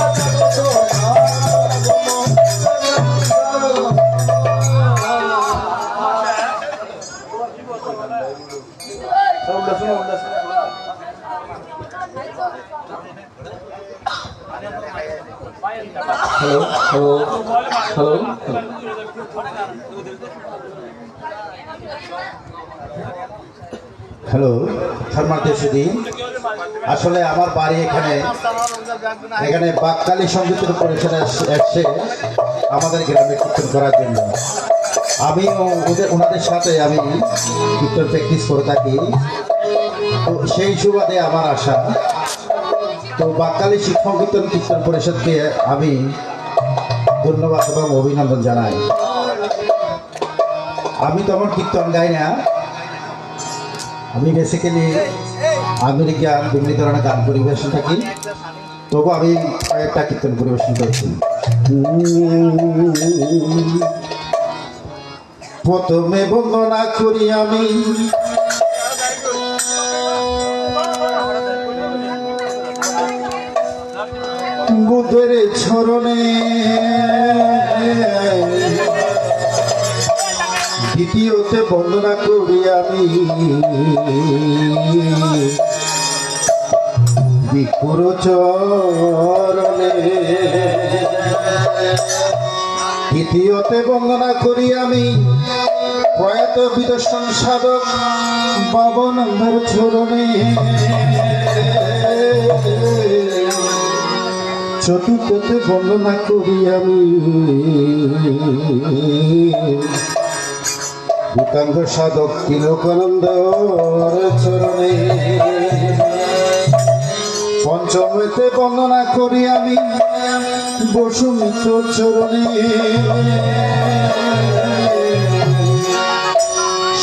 [SPEAKER 1] হ্যালো হ্যালো হ্যালো
[SPEAKER 4] হ্যালো সম্মানিত সুধী, আসলে আমার বাড়ি এখানে বাকখালী সঙ্গীতের পরিষদে এসে আমাদের গ্রামে কীর্তন করার জন্য আমি ওনাদের সাথে আমি কীর্তন প্র্যাকটিস করে থাকি। তো সেই সুবাদে আমার আশা, তো বাকখালী সংকীর্তন কীর্তন পরিষদকে আমি ধন্যবাদ এবং অভিনন্দন জানাই। আমি তেমন কীর্তন গাই না, আমি বেসিক্যালি আধুনিক গান বিভিন্ন ধরনের গান পরিবেশন থাকি, তবু আমি কয়েকটা কীর্তন পরিবেশন করেছি। প্রথমে বন্দনা করি আমি বুদ্ধের চরণে, দ্বিতীয়তে বন্দনা করি আমি বিকুর চরণে। দ্বিতীয়তে বন্দনা করি আমি প্রয়াত বিদর্শন সাধক বাবানন্দের চরণে। চতুর্থতে বন্দনা করি আমি ভূতাঙ্গ সাধক তিলকানন্দর চরণে। পঞ্চমতে বন্দনা করি আমি বসুমিত্র চরণে।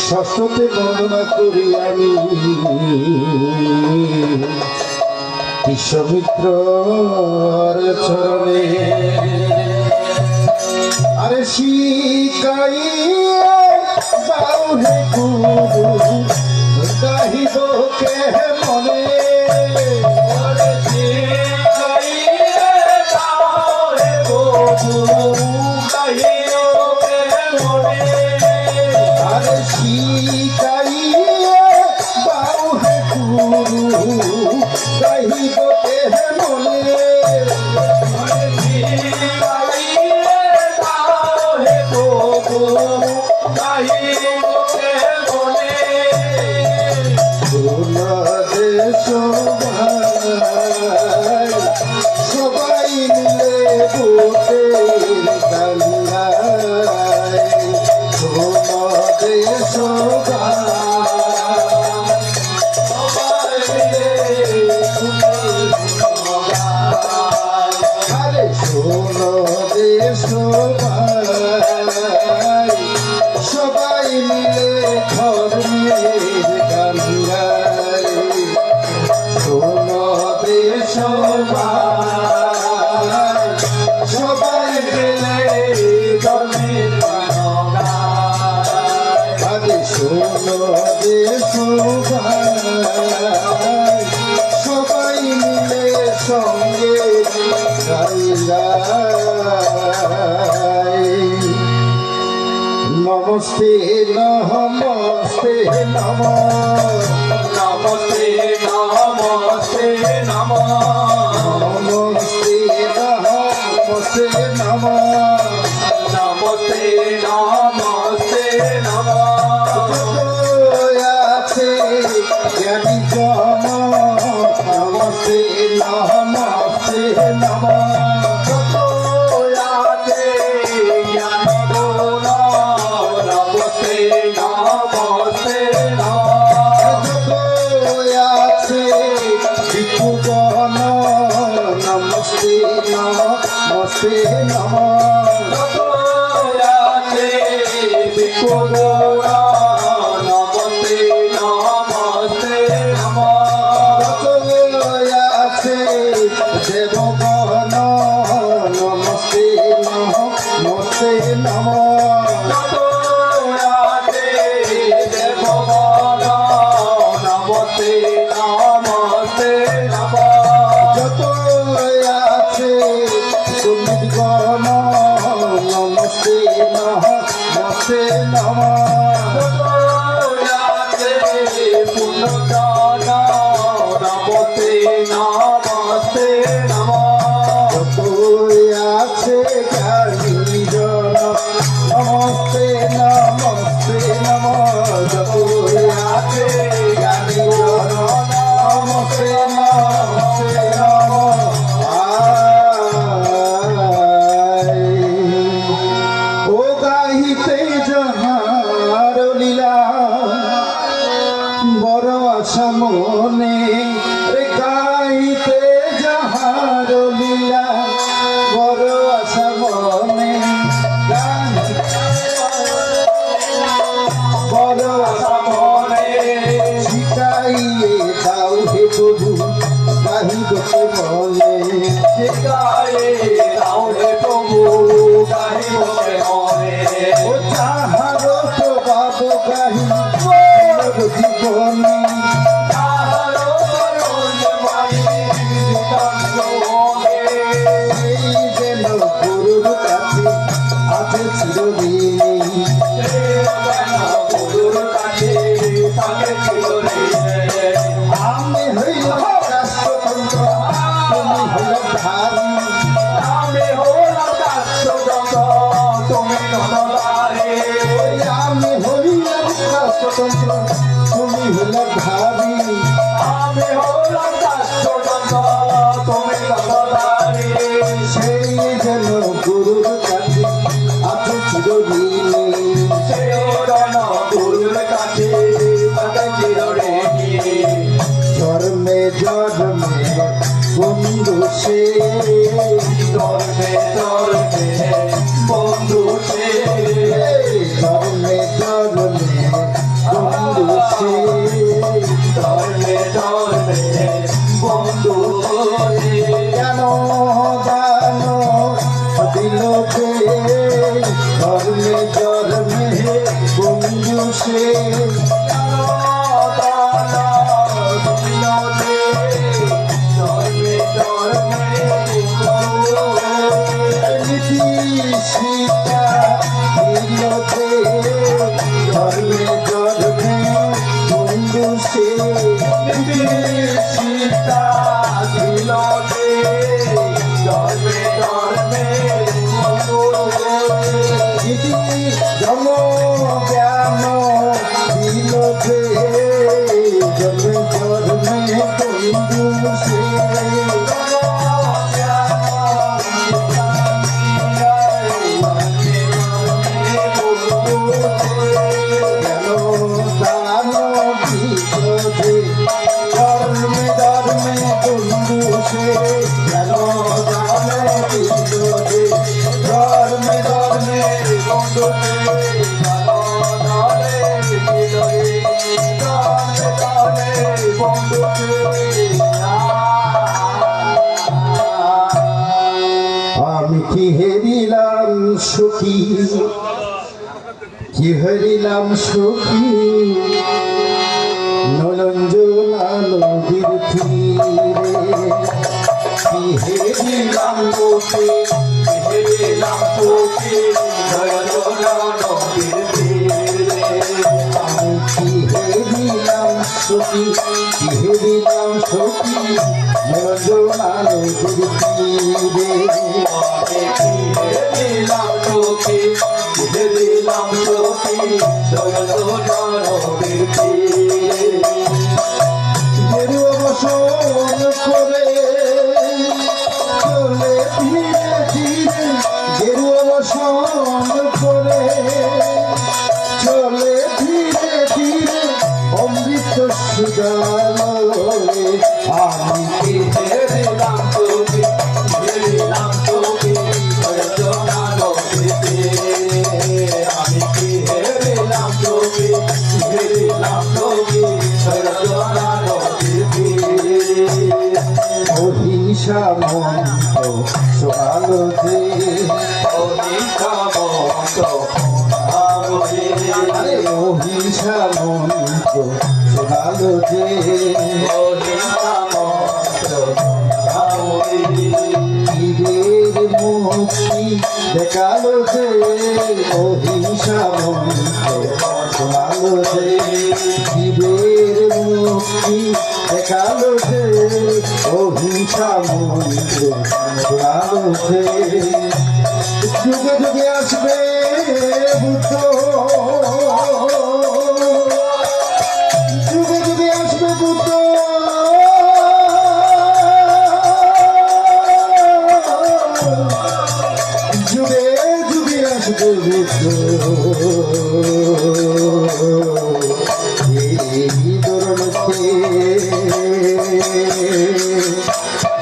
[SPEAKER 4] ষষ্ঠতে বন্দনা করি আমি বিশ্বমিত্রর চরণে। আরে শিকাই বাউ হে গুরু গাহিব কে মনে।
[SPEAKER 2] আরে শিখাইয়ে দাও হে প্রভু গাহিও কে মনে।
[SPEAKER 4] আরে শিকাই বাউ হে গুরু গাহিব কে মনে।
[SPEAKER 2] আরে শিখাইয়ে দাও হে প্রভু গাহিও কে মনে।
[SPEAKER 4] দেশ সবাই মিলে বুকে গঙ্গায়। দেশ
[SPEAKER 2] সবাই মিলে
[SPEAKER 4] আরে শোনো দেশ সবাই মিলে ধর্মের গঙ্গায়। শোনো দেশ সবাই মিলে ধর্মের আরে শোনো দেশ সবাই মিলে সঙ্গে গাই গাই। নমস্তে নমস্তে নম।
[SPEAKER 2] নমস্তে নমস্তে নম।
[SPEAKER 4] নমস্তে নমস্তে নম।
[SPEAKER 2] নমস্তে নমস্তে নম।
[SPEAKER 4] আছে জ্ঞানী জন। নমস্তে নমস্তে নম।
[SPEAKER 2] আছে জ্ঞানী গুণ। নমস্তে নমস্তে নম।
[SPEAKER 4] আছে বিপুজন। নমস্তে নমস্তে নম।
[SPEAKER 2] আছে বিপুল নমস্তে নমস্তে নম।
[SPEAKER 4] আছে দেবগণ। নমস্তে নমস্তে নম।
[SPEAKER 2] আছে দেবগণ। নমস্তে নমস্তে নম।
[SPEAKER 4] যত আছে সুমিতগণ। নমস্তে নমস্তে নম।
[SPEAKER 2] আছে পুণ্যদান। নমস্তে নমস্তে নম।
[SPEAKER 4] যত আছে জ্ঞানীজন। নমস্তে নমস্তে নম। যত আছে জ্ঞানীজন। নমস্তে নমস্তে নম। ও গাহিতে যাহার লীলা বড় আশা মনে। রে গাইতে যাহার লীলা বড় আশা মনে। বড় আশা
[SPEAKER 2] মনে
[SPEAKER 4] শিখাইয়ে দাও হে প্রভু গাহিবকে বলে।
[SPEAKER 2] শিখায়ে দাও হে প্রভু গাহিবকে মনে।
[SPEAKER 4] ও যাহার প্রভাব গাহি জীবনে।
[SPEAKER 2] তাহারও করুণ বাণী নিতান্ত মনে।
[SPEAKER 4] এই যেন গুরুর কাছে আছে চিরদিনই।
[SPEAKER 2] গুরুর কাছে থাকে চিরদিন।
[SPEAKER 4] আমি হইলাম রাষ্ট্রতন্ত্র জন্মে বন্ধু সে
[SPEAKER 2] জন্মে জন্মে বন্ধু সে
[SPEAKER 4] জন্মে জন্মে বন্ধু সে
[SPEAKER 2] জন্মে জন্মে বন্ধু সে
[SPEAKER 4] কেন দান দিল যে জন্মে জন্মে বন্ধু সে সীতা দিল যে জন্মে জন্মে বন্ধু সে
[SPEAKER 2] সীতা দিল যে জন্মে জন্মে
[SPEAKER 4] জন জ্ঞান দিল যে জন্মে জন্মে বন্ধু সে কেন দান দিল যে ধর্মে ধর্মে বন্ধু সে কেন দান দিল যে ধর্মে ধর্মে বন্ধু আমি কি হেরিলাম সুখী কি হরিলাম সুখী নলঞ্জনা নদীর তীরে কি হেরিলাম সুখী আমি কি হেরিলাম সুখী কি হেরিলাম সুখী নলঞ্জনা নদীর গেরুয়া বসন করে চলে ধীরে ধীরে গেরুয়া বসন করে চলে ধীরে ধীরে অমৃত সুজালো আমি কি অহিংসা মন্ত্র শোনালো যে আরে অহিংসা মন্ত্র শোনালো যে জীবের মুক্তি দেখালো যে অহিংসা মন্ত্র শোনালো যে জীবের মুক্তি দেখালো যে অহিংসা মন্ত্র শোনালো যে যুগে যুগে আসবে বুদ্ধ যুগে যুগে আসবে বুদ্ধ যুগে যুগে আসবে বুদ্ধ এই ধরনকে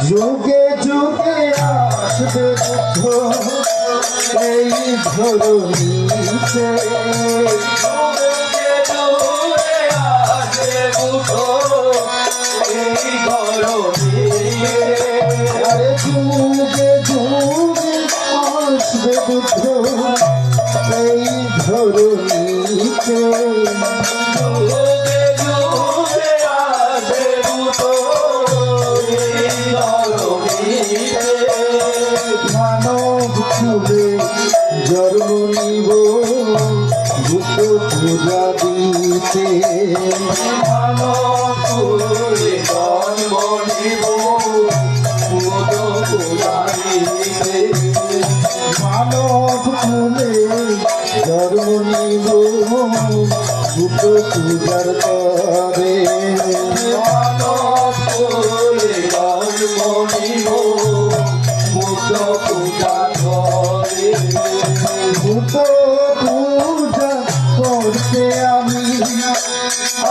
[SPEAKER 4] যুগে যুগে আসবে বুদ্ধ এই ধরনীতে আরে যুগে যুগে আসবে বুদ্ধ এই ধরনীতে মানব কুলে জন্ম নিব বুদ্ধ পূজা দিতে মানব কুলে জন্ম নিব বুদ্ধ পূজার করে বুদ্ধ পূজা করতে আমি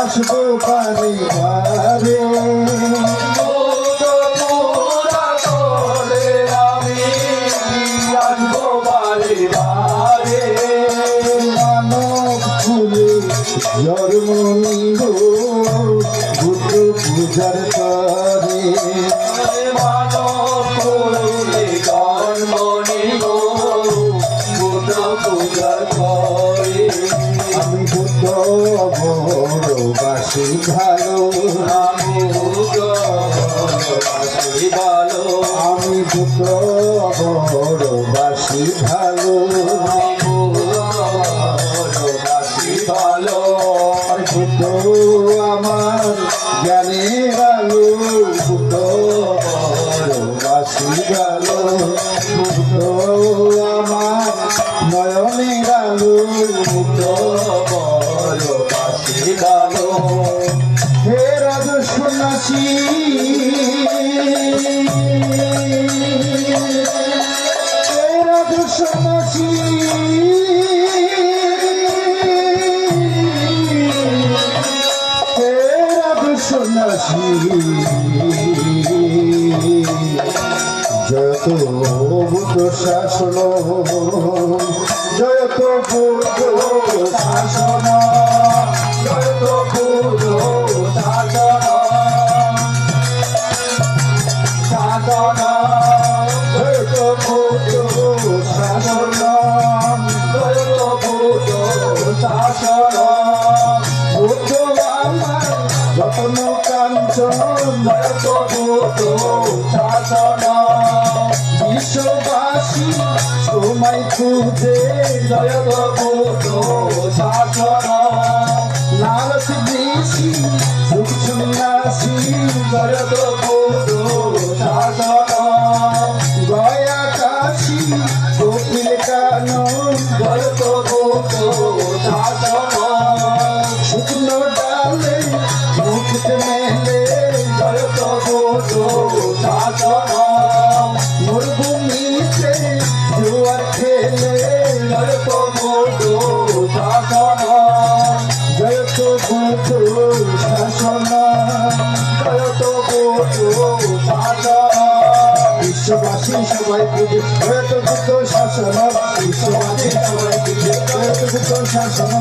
[SPEAKER 4] আসবো বারে বারে মনি গো বুদ্ধ পূজার করে
[SPEAKER 2] ভালো করলে জন্মনি গো বুদ্ধ পূজা করে
[SPEAKER 4] আমি বুদ্ধ বড় বাসি ভালো
[SPEAKER 2] আমি বুদ্ধ ভালো
[SPEAKER 4] আমি বুদ্ধ বড় বাসি ভালো
[SPEAKER 2] ভালো
[SPEAKER 4] আর বুদ্ধ আমার জ্ঞানের আলো বুদ্ধ বড় বাসি ভালো বুদ্ধ আমার নয়নের আলো বুদ্ধ বড় বাসি ভালো হে রাজ সন্ন্যাসী হে রাজ সন্ন্যাসী হে রাজ সন্ন্যাসী জয়ত বুদ্ধ শাসন জয়ত বুদ্ধ শাসন
[SPEAKER 2] জয়ত বুদ্ধ সাধন সাধন
[SPEAKER 4] জয়ত বুদ্ধ শাসন
[SPEAKER 2] জয়ত বুদ্ধ শাসন
[SPEAKER 4] বুদ্ধ আমার যতন কাঞ্চন
[SPEAKER 2] জয়ত বুদ্ধ শাসন
[SPEAKER 4] বিশ্ববাসী তোমায় খুঁজে
[SPEAKER 2] জয়ত বুদ্ধ শাসন
[SPEAKER 4] লালচ বেশি সুখ সন্ন্যাসী
[SPEAKER 2] জয়ত বুদ্ধ শাসন
[SPEAKER 4] গয়া কাশী কপিল কানন
[SPEAKER 2] জয়ত বুদ্ধ শাসন
[SPEAKER 4] শুকনো ডালে মুকুট মেলে
[SPEAKER 2] জয়ত বুদ্ধ শাসন
[SPEAKER 4] মরুভূমিতে জোয়ার খেলে
[SPEAKER 2] জয়ত বুদ্ধ শাসন
[SPEAKER 4] জয়ত বুদ্ধ শাসন
[SPEAKER 2] জয়ত বুদ্ধ শাসন
[SPEAKER 4] বিশ্ববাসী সবাই পুজো জয়ত বুদ্ধ শাসন বিশ্ববাসী সবাই পুজো জয়ত বুদ্ধ শাসন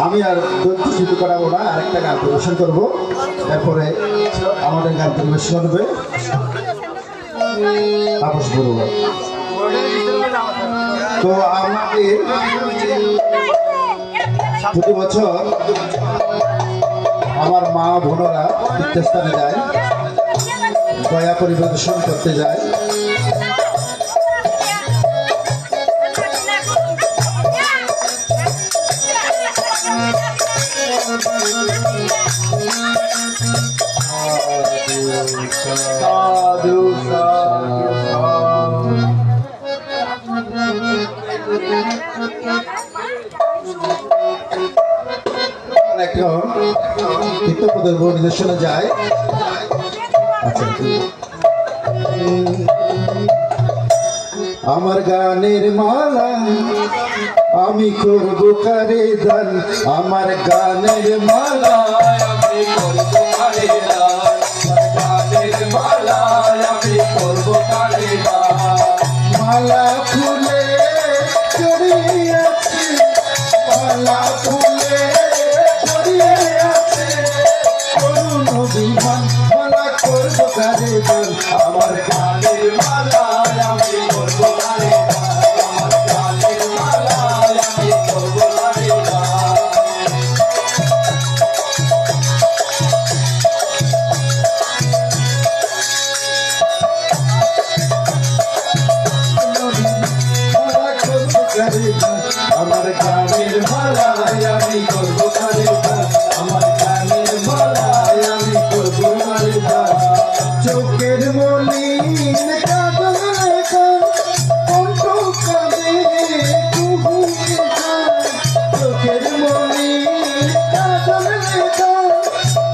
[SPEAKER 4] আমি আর দৈত্য শুরু করাবো না, আরেকটা গান পরিবেশন করবো, তারপরে আমাদের গান পরিবেশন করবে তাপস বড়ুয়া। তো আমাদের প্রতি বছর আমার মা বোনেরা তীর্থস্থানে যায়, গয়া পরিবেশন করতে যায়।
[SPEAKER 2] সাধু সাধু
[SPEAKER 4] এখন তীর্থপদের পরিদর্শনে যায়। আচ্ছা, আমার গানের মালা আমি করব কারে দান, আমার গানের মালা
[SPEAKER 2] আমি করব কারে দান, গানের মালা আমি করব কারে দান।
[SPEAKER 4] মালা ফুলে জড়িয়ে আছে, মালা ফুলে জড়িয়ে আছে, করুণ বিমান মালা করব কারে দান, আমার
[SPEAKER 2] গানের মালা আমি করব কারে দান, আমার গানের মালা আমি করব কারে দান।
[SPEAKER 4] মালা করব কারে দান, আমার গানের মালা
[SPEAKER 2] আমি করব কারে দান, আমার গানের মালা আমি করব কারে দান।
[SPEAKER 4] চোখের মলিন কাজল লেখা কণ্ঠ কাঁদে কুহু লেখা, চোখের মলিন কাজল লেখা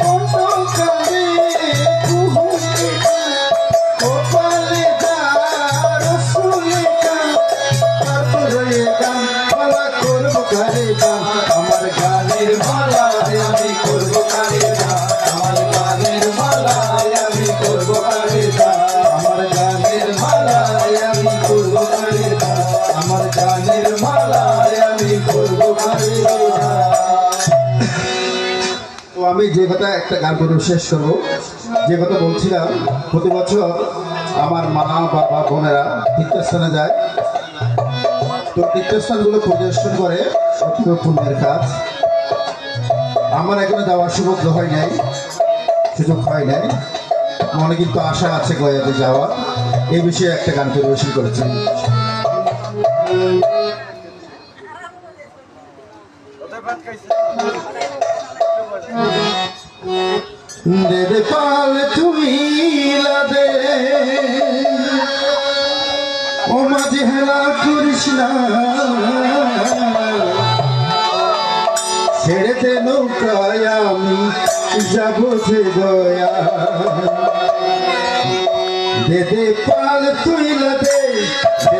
[SPEAKER 4] কণ্ঠ কাঁদে কুহু লেখা, কপালে যার রসু লেখা তারপরে গান মালা করব কারে গান, আমার গানের মালা
[SPEAKER 2] আমি করব কারে দান, আমার গানের মালা আমি করব কারে দান,
[SPEAKER 4] আমার গানের
[SPEAKER 2] মালা আমি করব কারে দান, আমার গানের মালা আমি
[SPEAKER 4] আমি যে কথা একটা গান করে শেষ করবো, যে কথা বলছিলাম, প্রতি বছর আমার মা বাবা বোনেরা তীর্থস্থানে যায়। তো তীর্থস্থানগুলো পরিদর্শন করে, অতীব পুণ্যের কাজ। আমার এখনো যাওয়ার সুযোগ হয় নাই, মনে কিন্তু আশা আছে গয়াতে যাওয়ার। এই বিষয়ে একটা গান পরিবেশন করেছি। দে পাল তুমি লাদে ও মাঝে হেলা করিস না, ছেড়ে দে নৌকায় আমি যাবো যে গয়া। দে পাল তুই লাদে,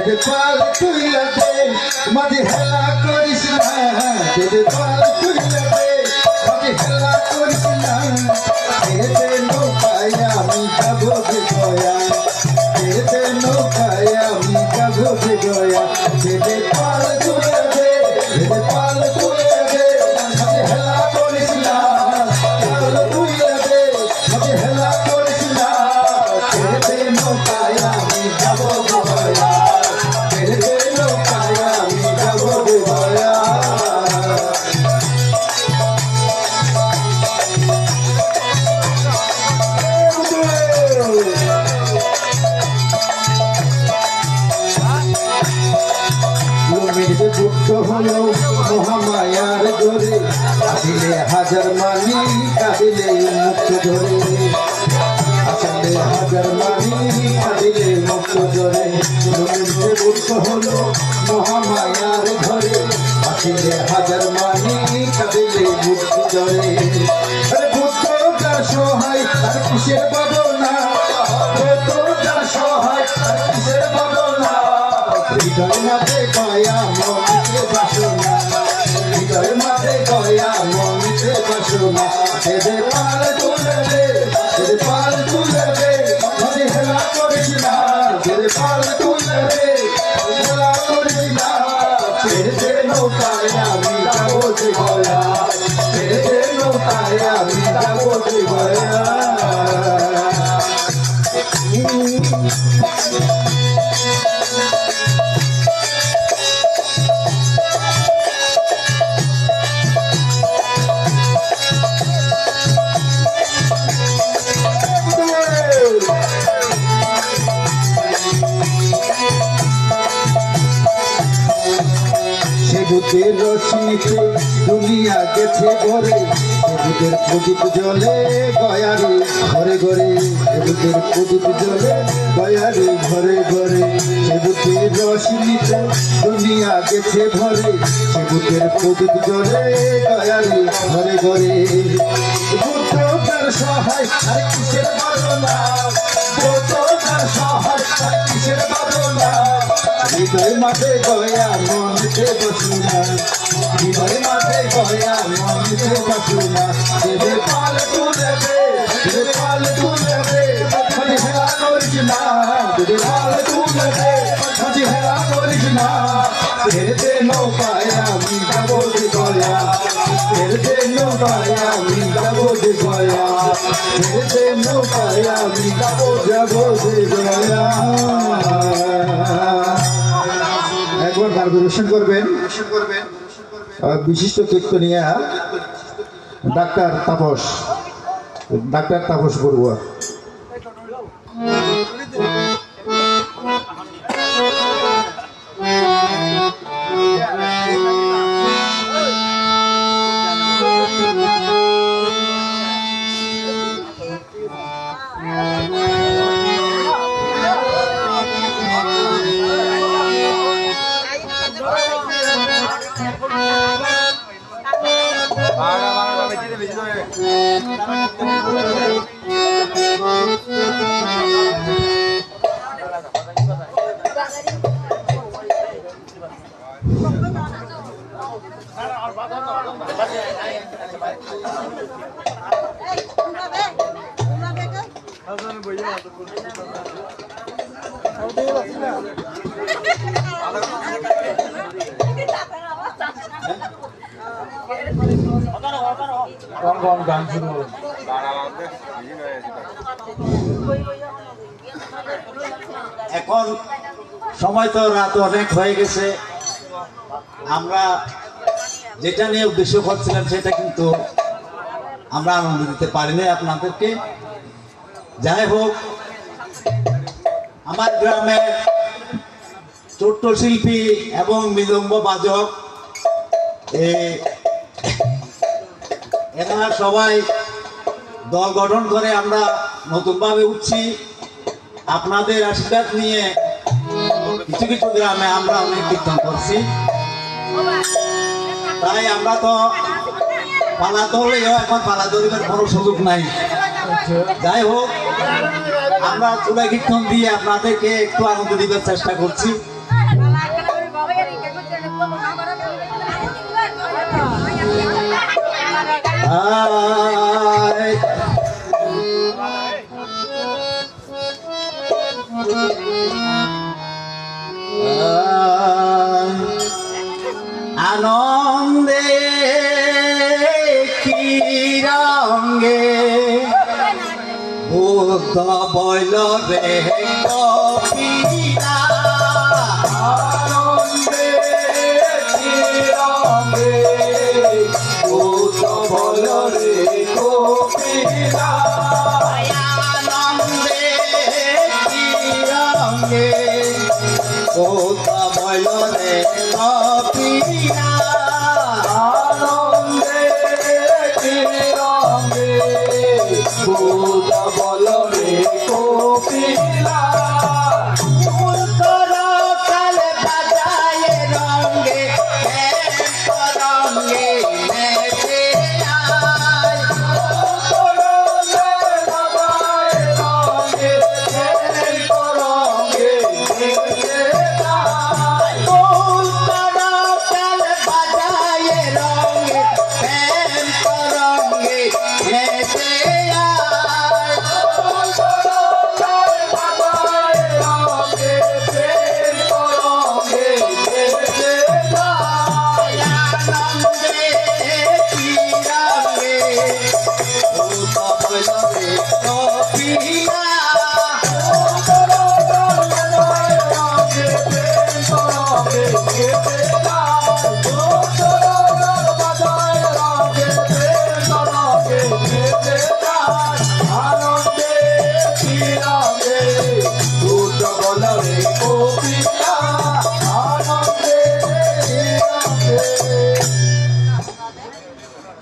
[SPEAKER 4] দে পাল তুই লাদে, মাঝে হেলা করিস না। দে পাল তুই লাদে, মাঝে হেলা করিস না, ছেড়ে দে নৌকায় আমি যাবো যে গয়া। ছেড়ে দে নৌকায় আমি যাবো যে গয়া। দে পাল তুই লাদে, দে পাল তুই লাদে, মাঝে হেলা করিস না। পাল তুই লাদে, মাঝে হেলা করিস না, ছেড়ে দে নৌকায় আমি যাবো যে গয়া। ছেড়ে দে নৌকায় আমি যাবো যে গয়া। যুক্ত হলো মহামায়ার গরে, আসিলে হাজার মানি কাঁদিলে মুক্ত ধরে। আসলে হাজার মানি কাঁদিলে মুক্ত ধরে। যুক্ত হলো মহামায়ার ঘরে, আসিলে হাজার মানি কাঁদিলে মুক্ত ধরে। আরে পুত্র যার সহায় আর কিসের বাদনা, পুত্র যার সহায় আর কিসের বাদনা। হৃদয় মাঝে গয়া মনকে বাসনা, হৃদয় মাঝে গয়া মনকে বাসনা। দে পাল তুলে দে, দে পাল তুলে দে, মাঝে হেলা করিস না। দে পাল তুলে দে, হেলা করিস না, ছেড়ে দে নৌকায় আমি যাবো যে গয়া। ছেড়ে দে নৌকায় আমি যাবো যে গয়া। বুদ্ধের রশ্মিতে দুনিয়া গেছে ভরে, বুদ্ধের প্রদীপ জ্বলে গয়ারে ঘরে ঘরে। বুদ্ধের প্রদীপ জ্বলে গয়ারে ঘরে ঘরে। সে বুদ্ধের রশ্মিতে দুনিয়া গেছে ভরে, সে বুদ্ধের প্রদীপ জ্বলে গয়ারে ঘরে ঘরে। বুদ্ধ তার সহায় আর কিসের বাদনা, বুদ্ধ তার সহায় আর কিসের বাদনা। হৃদয় মাঝে গয়া মনকে বসুনা, হৃদয় মাঝে গয়া মনকে বসুনা। দে পাল তুলে দে, দে পাল তুলে দে, মাঝে হেলা করিস না। দে পাল তুলে দে, মাঝে হেলা করিস না। ছেড়ে দে নৌকায় আমি যাবো যে গয়া। ছেড়ে দে নৌকায় আমি যাবো যে গয়া। ছেড়ে দে নৌকায় আমি যাবো যে গয়া। একবার গান পরিবেশন করবেন বিশিষ্ট কীর্তনিয়া ডাক্তার তাপস বড়ুয়া।
[SPEAKER 5] Oke.
[SPEAKER 2] গান শুরু হলো।
[SPEAKER 4] এখন সময় তো রাত অনেক হয়ে গেছে, আমরা যেটা নিয়ে উদ্দেশ্য করছিলাম সেটা কিন্তু আমরা আনন্দ দিতে পারিনি আপনাদেরকে। যাই হোক, আমার গ্রামের ছোট্ট শিল্পী এবং মৃদঙ্গ বাদক এরা সবাই দল গঠন করে আমরা নতুনভাবে উঠছি। আপনাদের আশীর্বাদ নিয়ে কিছু কিছু গ্রামে আমরা অনেক কীর্তন করছি, তাই আমরা তো পালাতে হলেও এখন পালা ধরিবার কোনো সুযোগ নাই। যাই হোক, আমরা চুলা কীর্তন দিয়ে আপনাদেরকে একটু আনন্দ দিবার চেষ্টা করছি। আনন্দে কি রঙ্গে বুদ্ধ বইল রে কপিলা,
[SPEAKER 2] আনন্দে কি রঙে ভূত বল রে কপিলা,
[SPEAKER 4] আনন্দে কি রঙ্গে বুদ্ধ বইল রে কপিলা,
[SPEAKER 2] আনন্দে কি রঙে ভূত বল রে কপিলা,
[SPEAKER 4] কাল বাজায় রঙ্গে রঙ্গে নেচে আয়, কাল বাজায় রঙ্গে রঙ্গে নেচে আয়, আনন্দে কি রঙ্গে ভূত বইল রে কপিলা,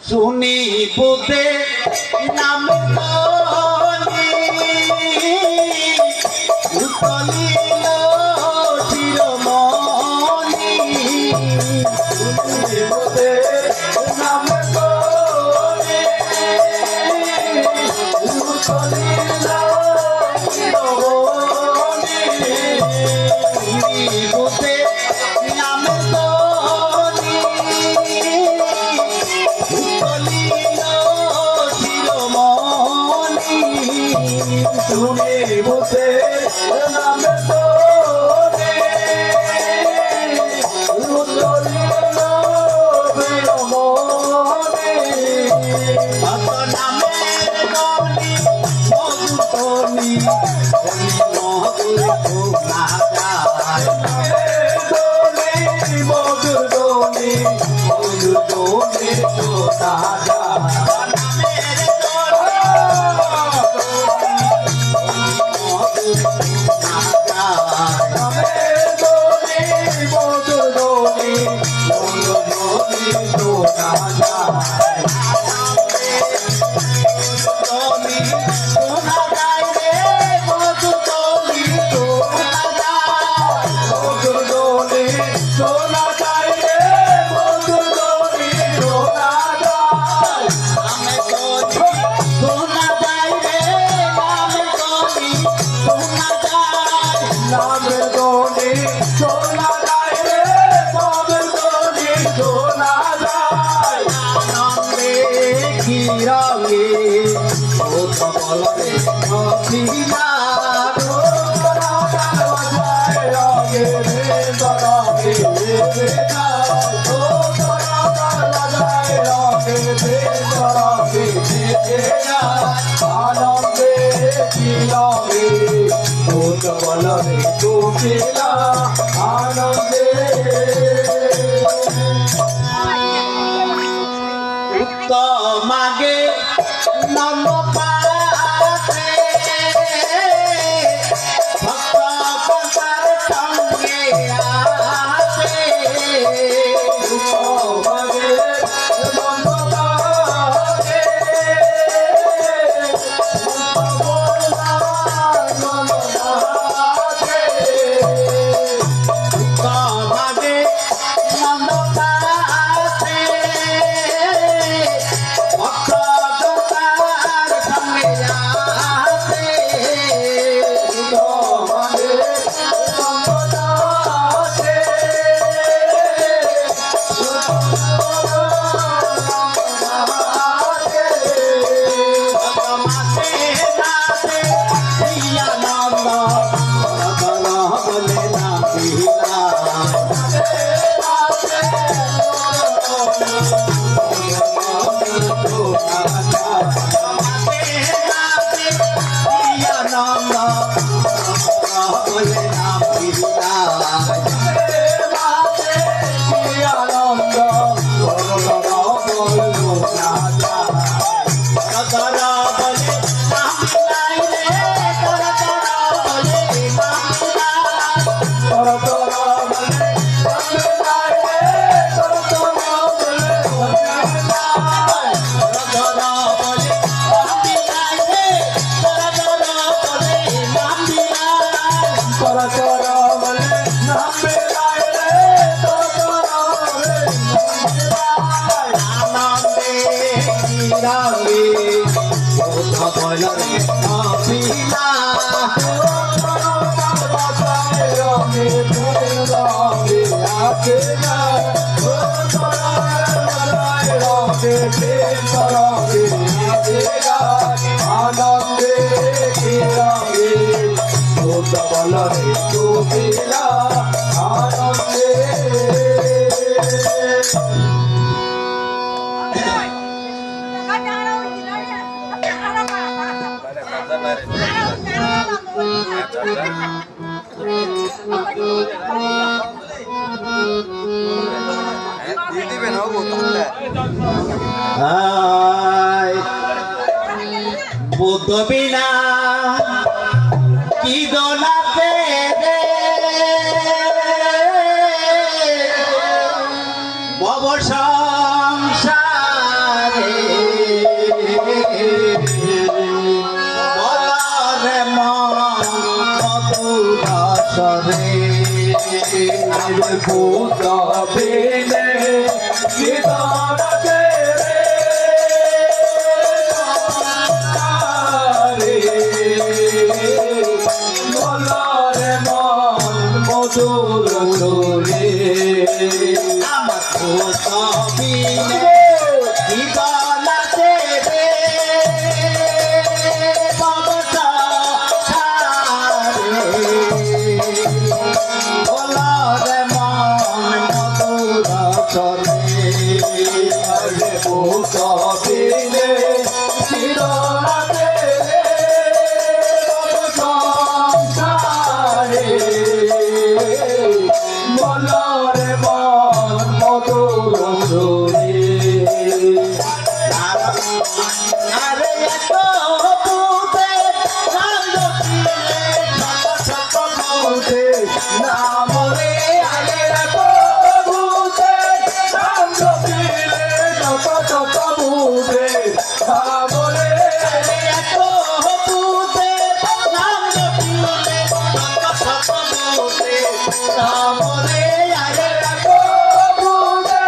[SPEAKER 4] শুনি বুদে নাম তলি উতলিল চিরমণি, বুদে নাম তলি উতলিল চিরমণি,
[SPEAKER 2] তুমি বসে নামে তো
[SPEAKER 4] কত নামের গলি মধুতনি মধুর না যায়, রঙে ও বলরে কপিলা,
[SPEAKER 2] রে রঙে ভেসে যায় আনন্দে কি রঙে উজ্জ্বল রে কোকিলা আনন্দে
[SPEAKER 3] মাগে নম পাতে ভক্ত কন্তার সঙ্গে আসে মাগে নম পাতে ভক্ত কন্তার সঙ্গে আসে আনন্দে কি রঙে উজ্জ্বল রে কোকিলা আনন্দে বুদ্ধ বিনা কি দোলাতে ভব সংসারে বলরে মন মধুরসরে
[SPEAKER 2] ভূত বিনে গীতারাতে বলারে মন মধুর সুরে
[SPEAKER 3] আমার ভূত বিনে কি দোলাতে ভব সংসারে বলরে মন মধুরসরে
[SPEAKER 2] ভূত বিনে গীতারাতে সংসারে বলারে মন মধুর সুরে
[SPEAKER 3] আরে এত ভূতে কান্দ পিলে শত শত ভূতে
[SPEAKER 2] নামরে আলের ভূতে নাম জপিলে শত শত ভূতে নামরে
[SPEAKER 3] এত ভূতে কান্দ পিলে শত শত ভূতে নামরে আরে
[SPEAKER 2] ভূতে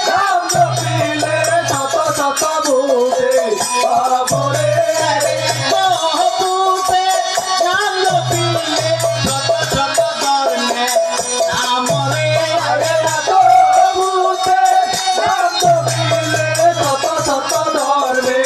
[SPEAKER 2] নাম জপিলে শত শত ভূতে নামরে
[SPEAKER 3] এত ভূতে কান্দ পিলে শত শত ধর্মে নামরে আরে
[SPEAKER 2] ভূতে নাম জপিলে শত শত ধর্মে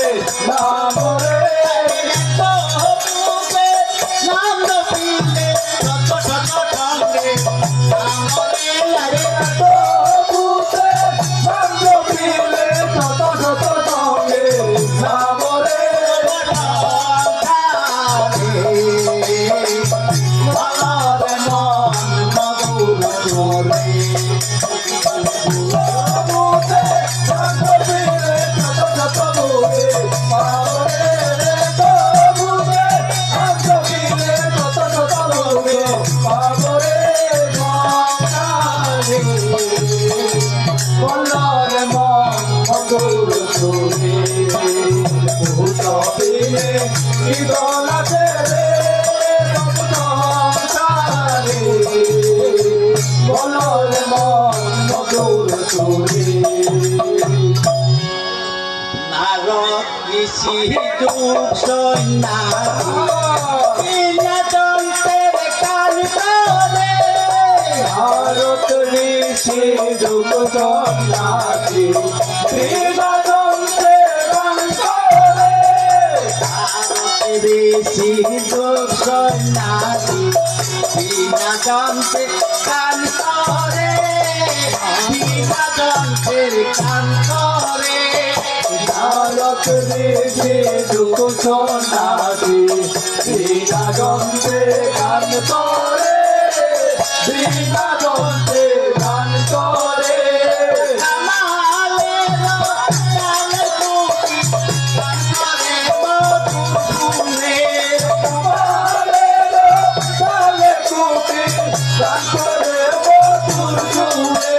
[SPEAKER 1] ঋষি যুগ সন্ন্যাসী যন্ত্রের কাল করে
[SPEAKER 2] ভারত ঋষি যুগ সন্ন্যাসী বিনাদন্তে গান করে
[SPEAKER 1] ঋষি যুগ সন্ন্যাসী বিনা যন্ত্রের কাল করে বিনা যন্ত্রের কান করে
[SPEAKER 2] ভারত ঋষি যুগ সন্ন্যাসী বিনাদন্তে গান করে বিনাদন্তে গান করে তালে কুকি গান করে মধুর সুরে তালে কুকি গান করে মধুর সুরে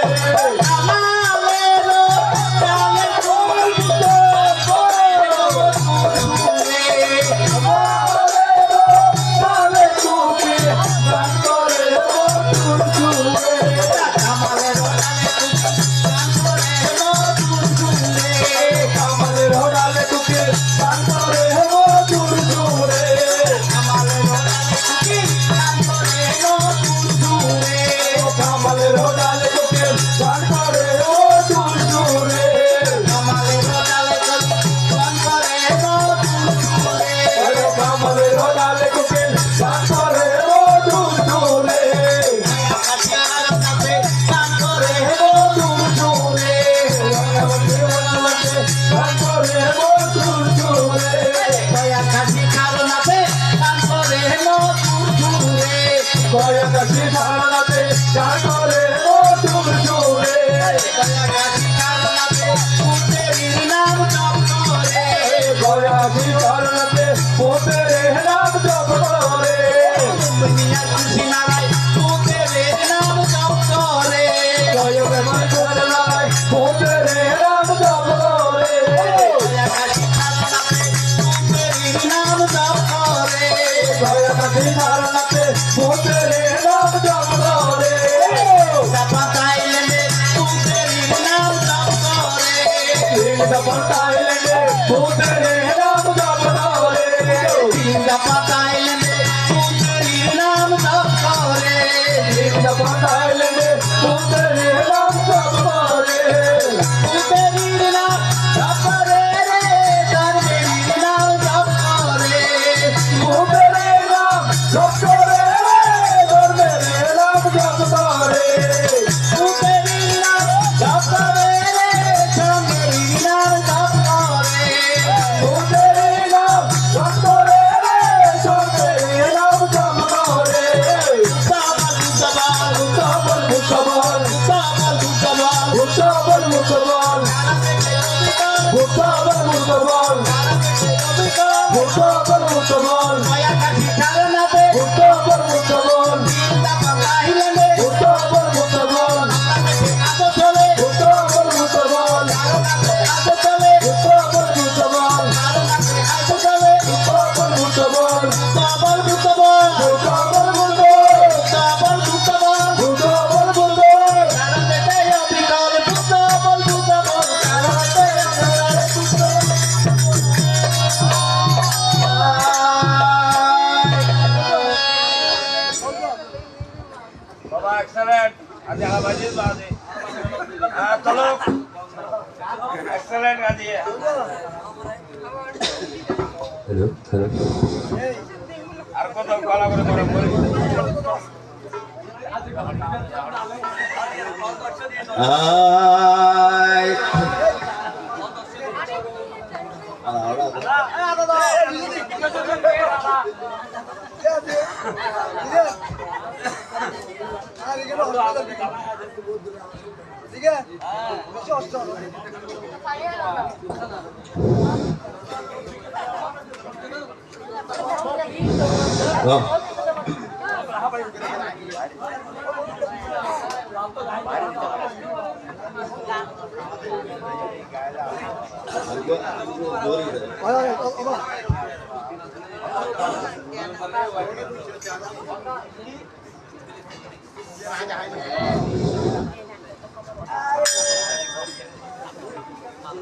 [SPEAKER 2] কামালের হড়ালে কুকি গান করে মধুর সুরে কামালের হড়ালে কুকি গান করে মধুর সুরে কামালের হড়ালে কুকি গান করে মধুর সুরে গান করে মধুর সুরে কয়াকাশি ধারণাতে গান করে মধুর সুরে কয়াকাশি ধারণাতে পোতের নাম জপ করে কয়াকাশি ধারণায় পোতের নাম জপ করে কয়াকাশি ধারণাতে পোতের নাম জপ করে থাইল্যান্ডে পোতের নাম জপ করে থাইল্যান্ডে পোতের নাম জপ করে পোতের নাম জপ করে ধর্মের নাম জপ করে পোতের নাম জপ করে ধর্মের নাম জপ করে উত্তবল মুক্তবল উত্তবল মুক্তবল উত্তবল মুক্তবল উত্তবল মুক্তবল উত্তবল মুক্তবল উত্তবল মুক্তবল উত্তবল মুক্তবল উত্তবল মুক্তবল উত্তবল মুক্তবল
[SPEAKER 5] বাবা এক্সেলেন্ট আজ আবাজি বাজে হ্যাঁ চলো এক্সেলেন্ট গাজি
[SPEAKER 1] হ্যালো হ্যালো
[SPEAKER 5] আর কত কলা করে তোরা বলি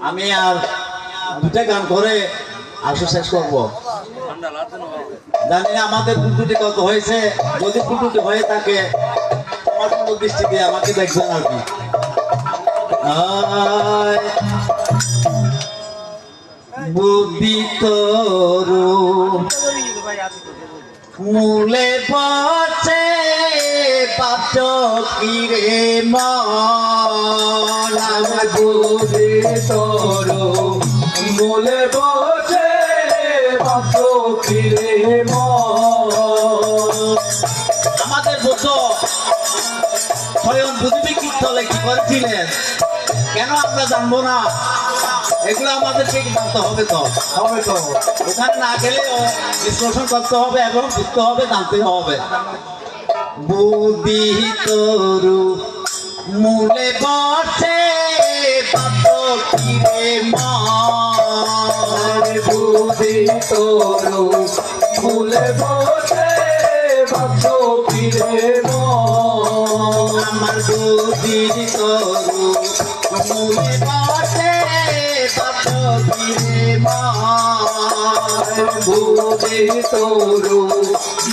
[SPEAKER 1] আমি আর
[SPEAKER 4] দুটা গান করে আসো শেষ করবো। জানি না আমাদের পুটুটি কত হয়েছে, যদি পুটুটি হয়ে থাকে আমার কোনো দৃষ্টি দিয়ে আমাকে দেখবেন আর কি। বুদ্ধি তরু মূলে বসে পাচকিরে মন আমার
[SPEAKER 2] বুঝি তোরো মূলে বসে বাসো ফিরে
[SPEAKER 4] আমাদের বসো স্বয়ং বুঝবি কীর্তনে কি করেছিলেন, কেন আমরা জানবো না? এগুলো আমাদেরকে জানতে হবে তো,
[SPEAKER 2] হবে তো।
[SPEAKER 4] ওখানে না গেলেও বিশ্লেষণ করতে হবে এবং বুঝতে হবে, জানতে হবে। বুদ্ধি তরু মূলে বসে পাচকিরে মন
[SPEAKER 2] বুঝি তোরো মূলে বসে বাসো ফিরে
[SPEAKER 4] আমার বুদ্ধি তরু মূলে বসে পাচকিরে মন
[SPEAKER 2] বুঝি তোরো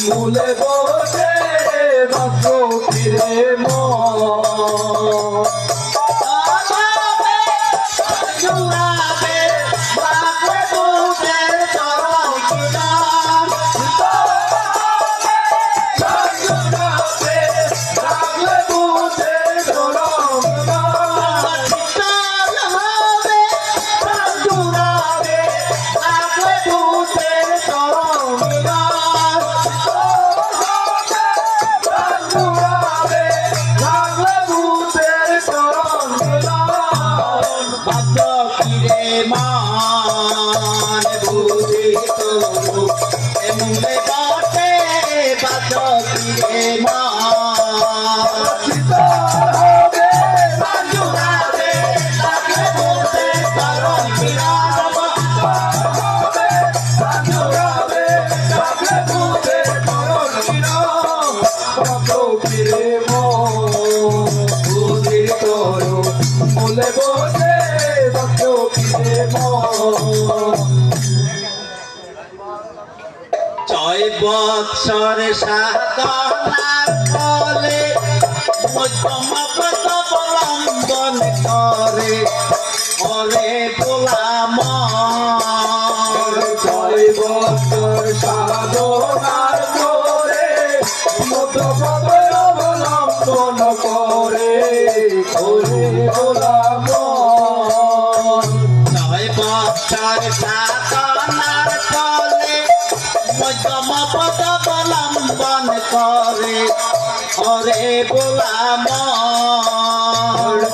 [SPEAKER 2] মূলে বসে বাসো ফিরে
[SPEAKER 4] জুড়াবে বাগবে বুঝের চরণ কিনা মান বুঝি তরু এমনে বসে পাচকিরে মান জুড়াবে লাগবে বুঝে চরণ কিনা
[SPEAKER 2] বুঝি তোরো মূলে বসে বাসো ফিরে
[SPEAKER 4] ছয় বৎসর সাধনার ফলে মধ্যমপদ অবলম্বন করে ওরে গোলাম
[SPEAKER 2] ছয় বছর সাধনার করে মধ্যপদ অবলম্বন করে ওরে গোলাম
[SPEAKER 4] ছয় বৎসর সাধনার ফলে মধ্যমপদ অবলম্বন করে ওরে গোলাম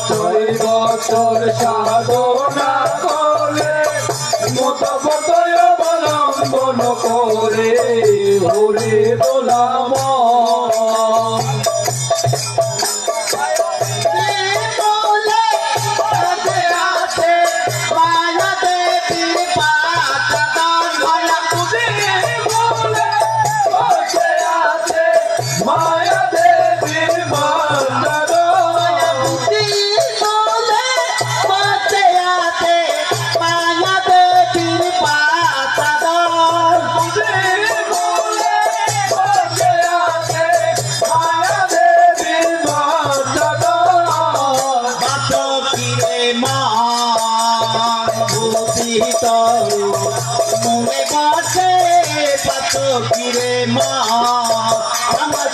[SPEAKER 2] ছয় বছর সাধনা করে মতপত অবলম্বন করে ওরে গোলাম
[SPEAKER 4] বলে আছে আছে মায়া দেবীর পাতাদান ভয়া
[SPEAKER 2] বলে বসে আছে মায়া দেবীর মন্দির
[SPEAKER 4] বুদ্ধি বলে বসে আছে মায়া দেবীর পাতাদান পাচকিরে মান বুদ্ধি তরু মনে বসে পাচকিরে মান আমার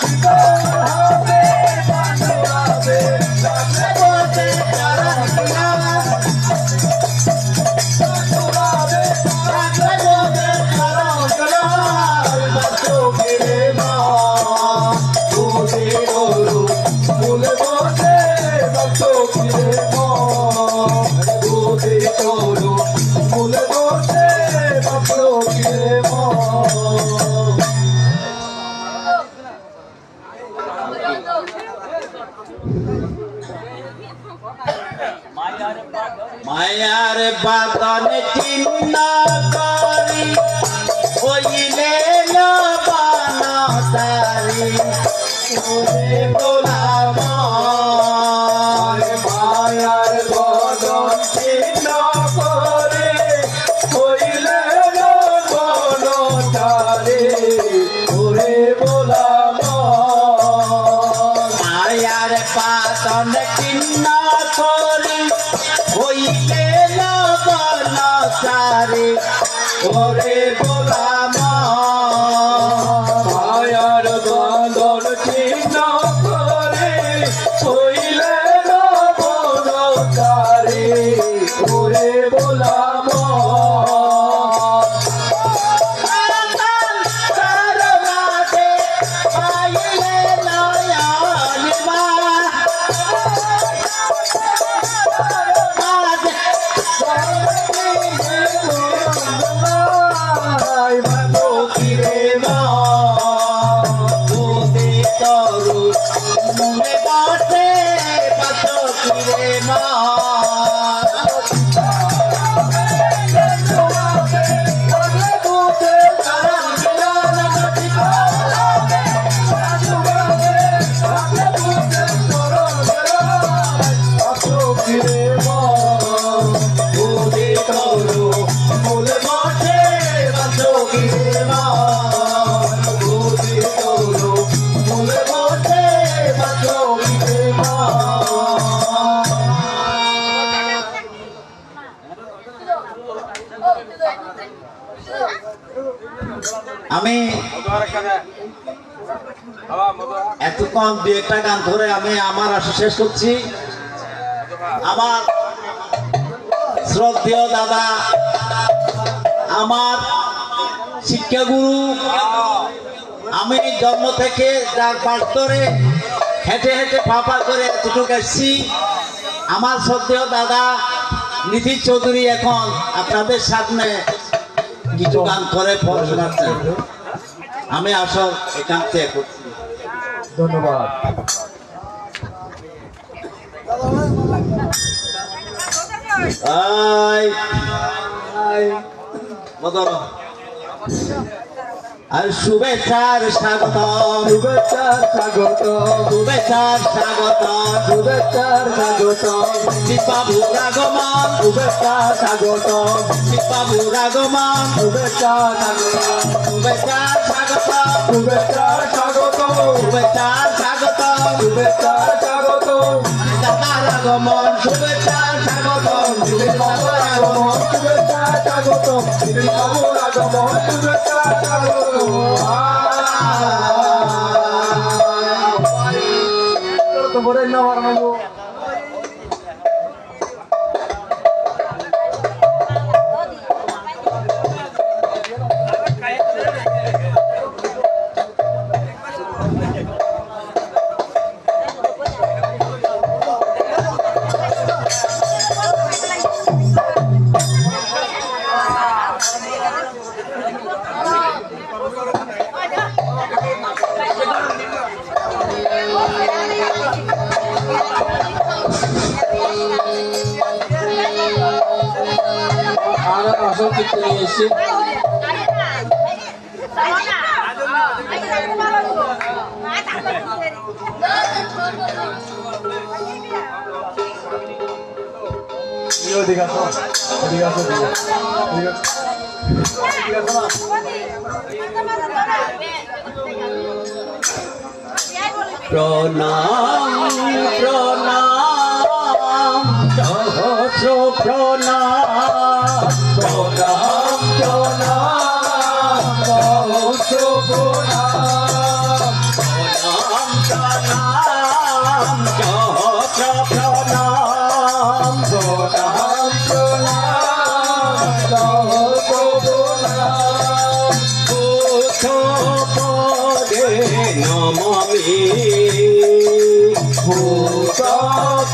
[SPEAKER 4] বসে চরণ কিনা মায়ার বাদন চিহ্ন করি হইলে বানাতারি ওরে গোলাম
[SPEAKER 2] মায়ার বদন ছিন্ন করে
[SPEAKER 3] ওরে গোলাম
[SPEAKER 2] মায়ার বাঁধন ছিন্ন করে হইলে নবনকারী ওরে গোলাম
[SPEAKER 3] আমি এতক্ষণ দু একটা গান ধরে আমি আমার আশা শেষ করছি। আমার শ্রদ্ধেয় দাদা, আমার শিক্ষাগুরু, আমি জন্ম থেকে যার পাশ ধরে হেঁটে হেঁটে পাপা করে এতটুকু এসছি। আমার শ্রদ্ধেয় দাদা নীতিশ চৌধুরী এখন আপনাদের সামনে কিছু গান করে শোনাচ্ছেন। আমি আসল একান্তে করছি।
[SPEAKER 2] ধন্যবাদ।
[SPEAKER 3] আর শুভেচ্ছার স্বাগত,
[SPEAKER 2] শুভেচ্ছার স্বাগত,
[SPEAKER 3] শুভেচ্ছার স্বাগত,
[SPEAKER 2] শুভেচ্ছার স্বাগত,
[SPEAKER 3] শিববাবুর আগমন,
[SPEAKER 2] শুভেচ্ছার স্বাগত,
[SPEAKER 3] শিববাবুর আগমন,
[SPEAKER 2] শুভেচ্ছার স্বাগত,
[SPEAKER 3] শুভেচ্ছার স্বাগত,
[SPEAKER 2] শুভেচ্ছার স্বাগত,
[SPEAKER 3] শুভেচ্ছার স্বাগত,
[SPEAKER 2] শুভেচ্ছার স্বাগত,
[SPEAKER 3] দাদার আগমন, শুভেচ্ছার স্বাগত,
[SPEAKER 2] বাবুর আগমন, শুভেচ্ছার স্বাগত, বাবুর আগমন, শুভেচ্ছার স্বাগত। তো বলে না বাড়াবো। আর আসল চিত্র নিয়ে এসেছি।
[SPEAKER 3] প্রণাম প্রণাম সহস্র প্রণাম,
[SPEAKER 2] প্রণাম প্রণাম সহস্র প্রণাম,
[SPEAKER 3] প্রণাম প্রণাম সহস্র প্রণাম,
[SPEAKER 2] প্রণাম প্রণাম সহস্র প্রণাম,
[SPEAKER 3] বুদ্ধ পদে নমামি,
[SPEAKER 2] ভূত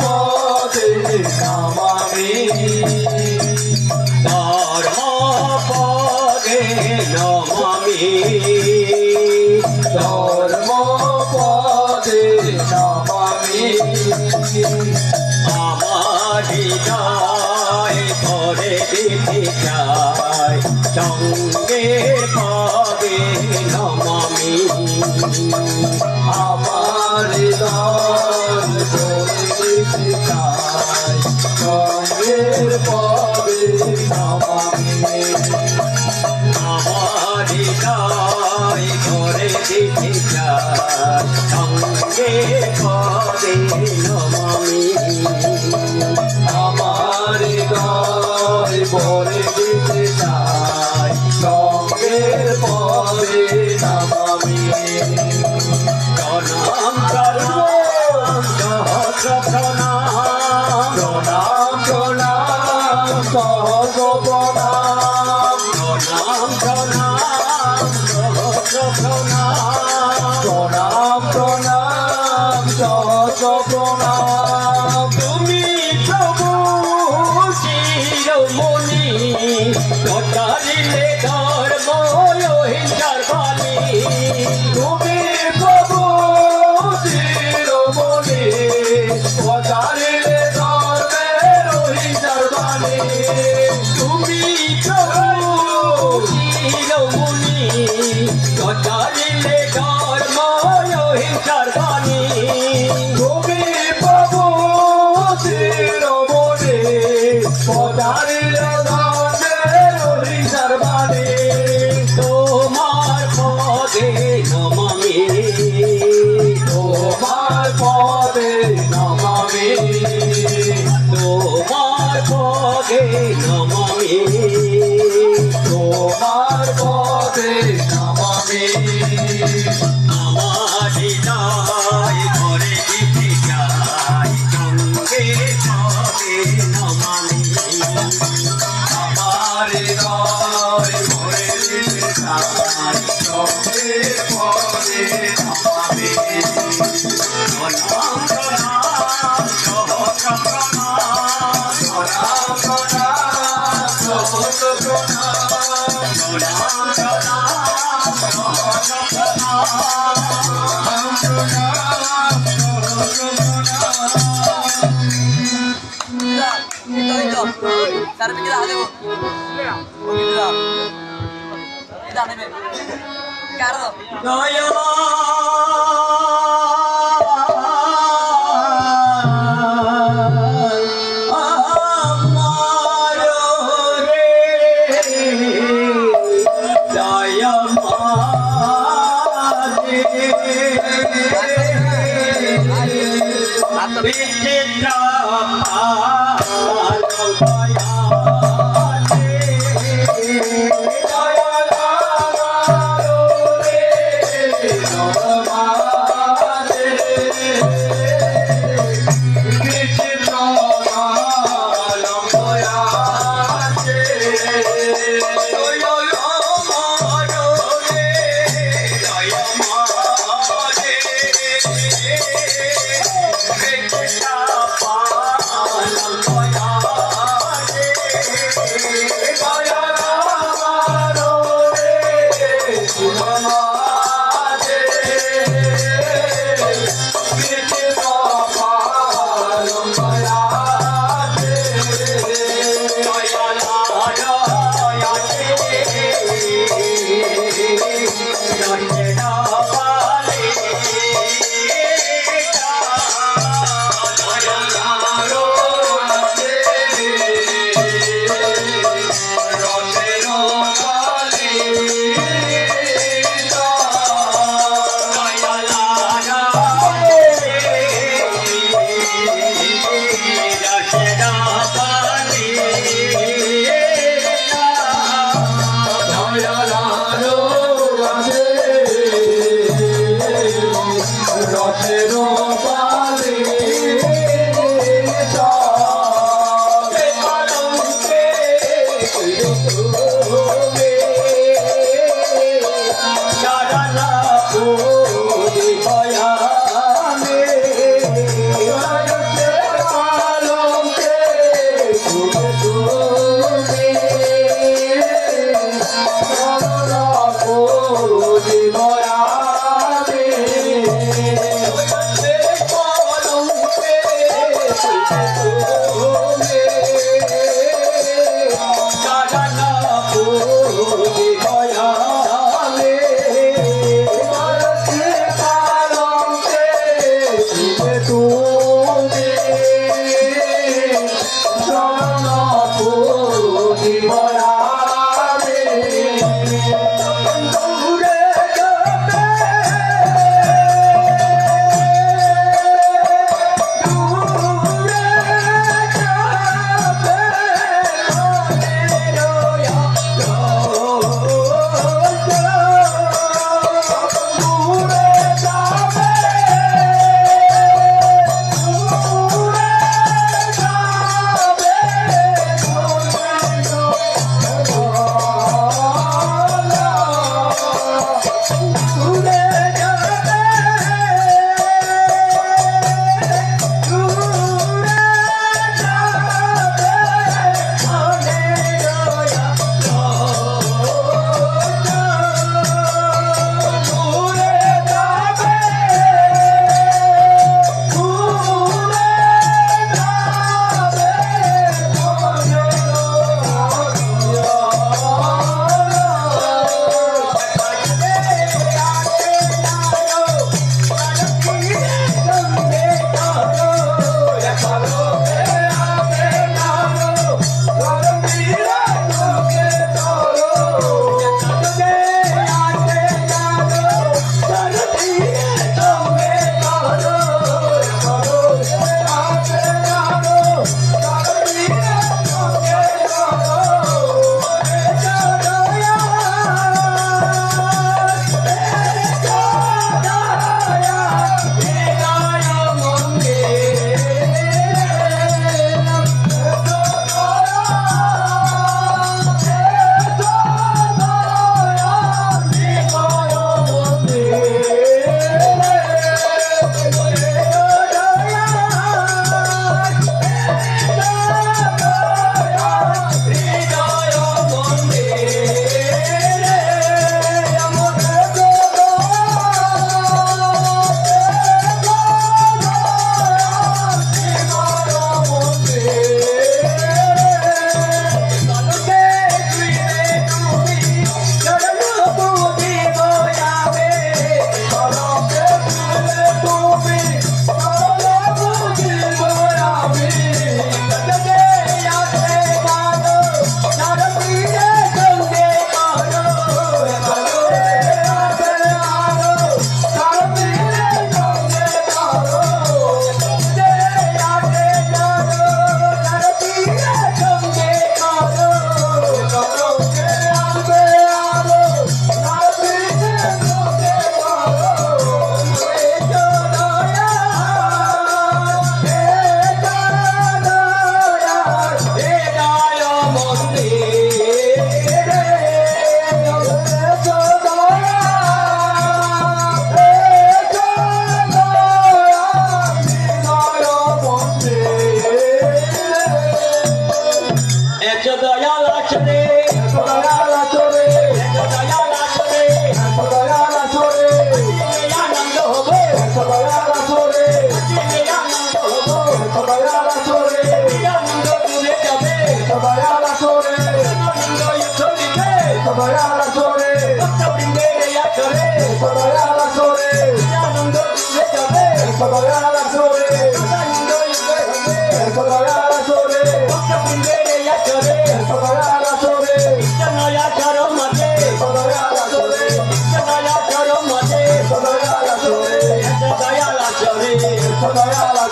[SPEAKER 2] পদে নমামি,
[SPEAKER 3] ধর্ম পদে নমামি,
[SPEAKER 2] ধর্ম পদে নমামি,
[SPEAKER 3] আমার হৃদয় করে দিতে চাই সঙ্গের পদে নমামি,
[SPEAKER 2] আমার হৃদয় করে দিতে চাই সঙ্গের পদে নমামি,
[SPEAKER 3] আমার হৃদয় করে দিতে চাই সঙ্গের পদে নমামি,
[SPEAKER 2] আমার হৃদয় ভরে দিতে চাই নমামি প্রণাম প্রণাম সহস্র প্রণাম প্রণাম প্রণাম সহস্র প্রণাম প্রণাম প্রণাম সহস্র প্রণাম প্রণাম প্রণাম সহস্র প্রণাম তুমি প্রভু শিরোমণি কটারিলে ধর্ম হিংসার বাণী তুমি প্রভু শিরোমণি কটারিলে ধর্মের হিংসার বাণী তুমি প্রভু শিরোমণি কটারিলে ধর্ম হিংসার বাণী তুমি প্রভু শিরোমণি কটারিলে ধর্মের হিংসার বাণী তোমার পদে নমামি তোমার পদে নমামি তোমার পদে নমামি তোমার পদে নমামি আমার হৃদয় ঘরে দিতে যাই সঙ্গে পদে নমামি আমার হৃদয় ঘরে দিতে যাই সঙ্গে পদে নমামি প্রণাম প্রণাম সহস্র প্রণাম প্রণাম প্রণাম সহস্র প্রণাম প্রণাম প্রণাম সহস্র প্রণাম প্রণাম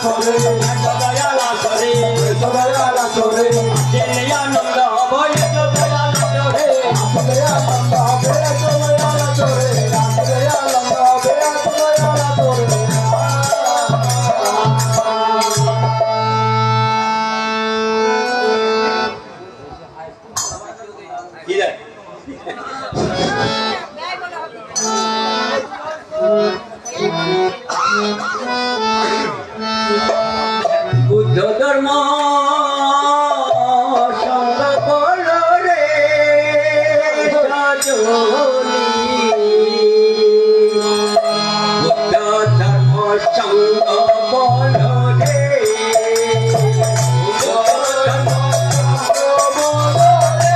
[SPEAKER 2] করে দয়াল করে দয়াল করে জেনে আনন্দ হবে দয়াল করে আনন্দ হবে দয়াল করে আনন্দ হবে দয়াল করে
[SPEAKER 5] কি রে
[SPEAKER 1] বুদ্ধ ধর্ম সঙ্গ করল রে সজনী। বুদ্ধ ধর্ম সঙ্গ বল রে বুদ্ধ ধর্ম সঙ্গ বল রে।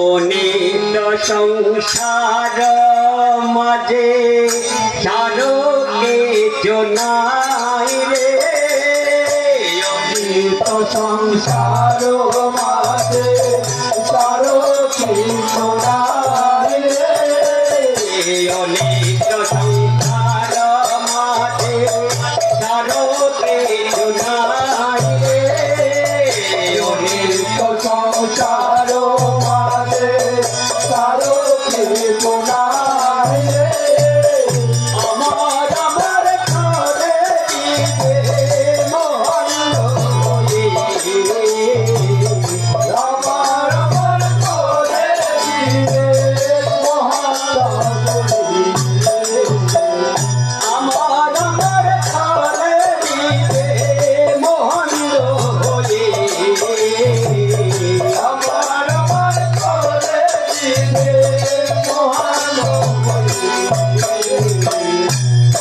[SPEAKER 1] অনিত সংসার মাঝে সারকে জনাই রে অনিত সংসার মাঝে সারকে জনাই রে অনিত সংসার মাঝে সারকে জনাই রে অনিত সংসার আমার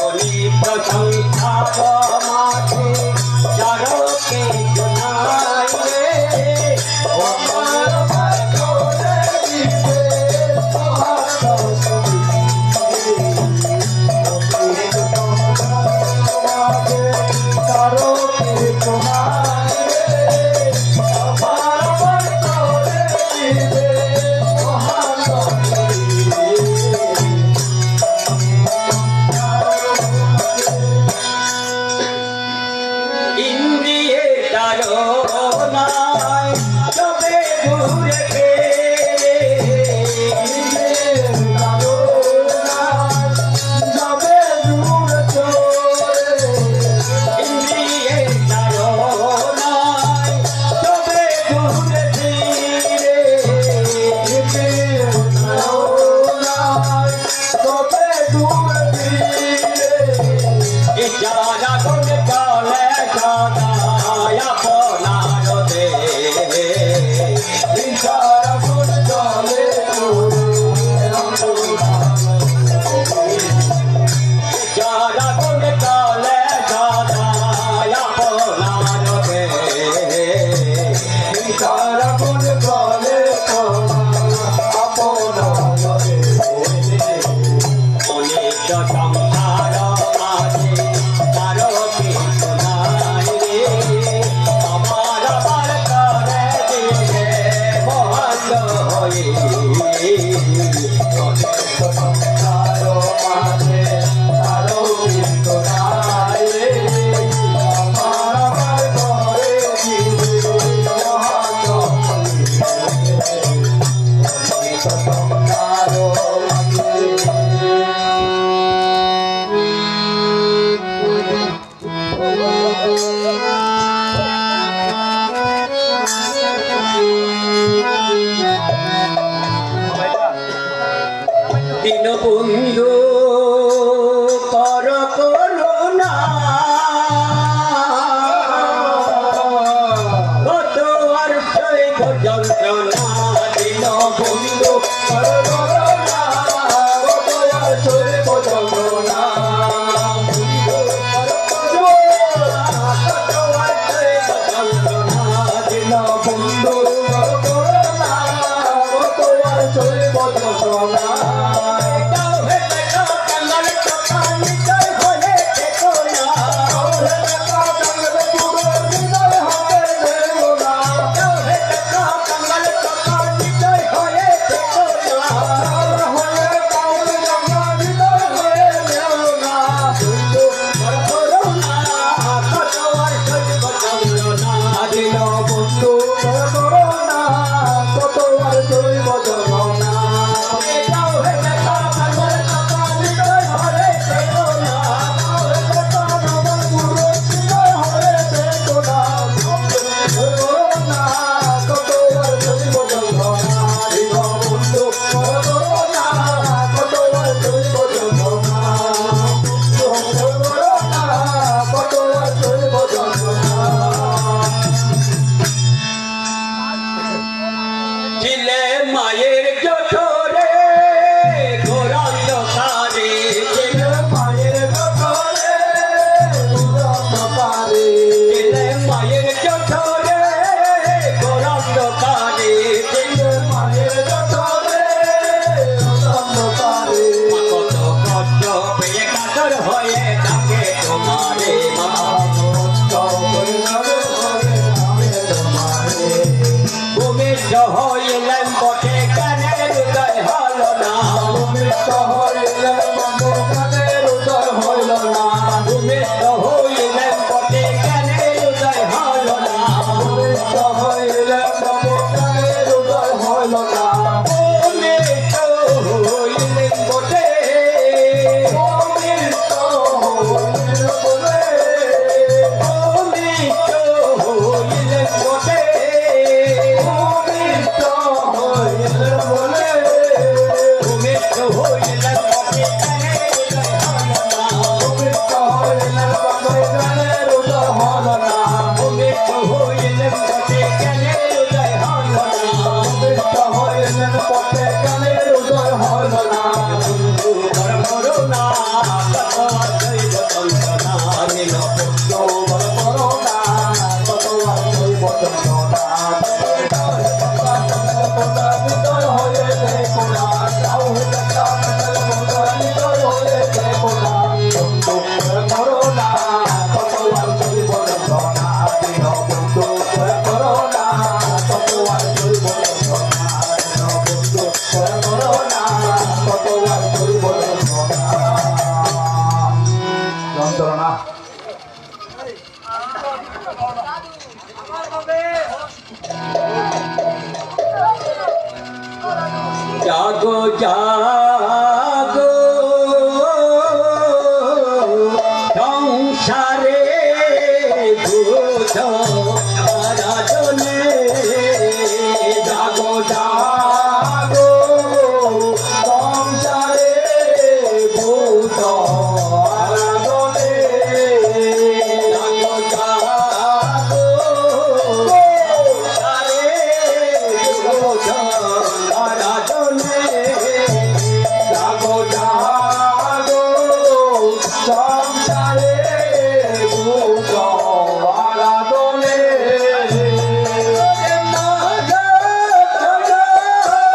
[SPEAKER 2] অনিত্য সংসার মাঝে জড়কে জনাইলে আমার করে দিবে ইন্দ্রিয়ে তারনায় তবে দূরে ইন্দ্রিয়ে তারনায় তবে দূরে তবে দূরে ইশারা করে চলে সদায় আপনার দে ইশারা করে চলে ইশারা করে চলে সদায় আপনার দে ইশারা করে চলে আপনার দে অনিত্য সংসার মাঝে তারো কিছু নাই রে আমার আবার করে দিবে মহান হয়ে অনিত্য সংসার মাঝে তারো কিছু নাই রে আমার আবার করে দিবে মহান হয়ে অনিত্য সংসার দীনবন্ধু কর করুণা কত আর সইব যন্ত্রণা দীনবন্ধু কর করুণা কত আর সইব যন্ত্রণা দীনবন্ধু কর করুণা কত আর সইব যন্ত্রণা মায়ের জঠরে ঘোরাল কারে মায়ের জঠরে মায়ের জঠরে ঘোরাল কারে মায়ের জঠরে কত কষ্ট পেয়ে কাতর হয়ে ডাকে তোমারে মা ভূমিষ্ঠ হইলেন বটে কানের উদয় হল না ভূমিষ্ঠ হইলেন বটে কানের উদয় হইল না ভূমিষ্ঠ হইলেন বটে কানের উদয় হল না ভূমিষ্ঠ হইলেন বটে কানের উদয় হইল না ভূমিষ্ঠ হইলেন বটে ভূমিষ্ঠ হইলেন বটে ভূমিষ্ঠ হইলেন বটে হলো না বন্ধু বড় করুণা কত আর সইব যন্ত্রণা নীল বন্ধু বড় করুণা কত আর সইব যন্ত্রণা হৃদয় হয়ে দেখো না যাও হৃদয় হয়ে দেখো না বন্ধু বড় করুণা কত আর সইব যন্ত্রণা নীল বন্ধু বড় করুণা কত আর সইব যন্ত্রণা নীল বন্ধু বড় করুণা কত আর সইব যন্ত্রণা
[SPEAKER 1] জাগো জাগো সংসারে বুঝ আরাধনে
[SPEAKER 2] জাগো জাগো সংসারে ভূত আরাধনে
[SPEAKER 1] জাগো জাগো সংসারে বুঝ আরাধনে
[SPEAKER 2] জাগো জাগো সংসারে ভূত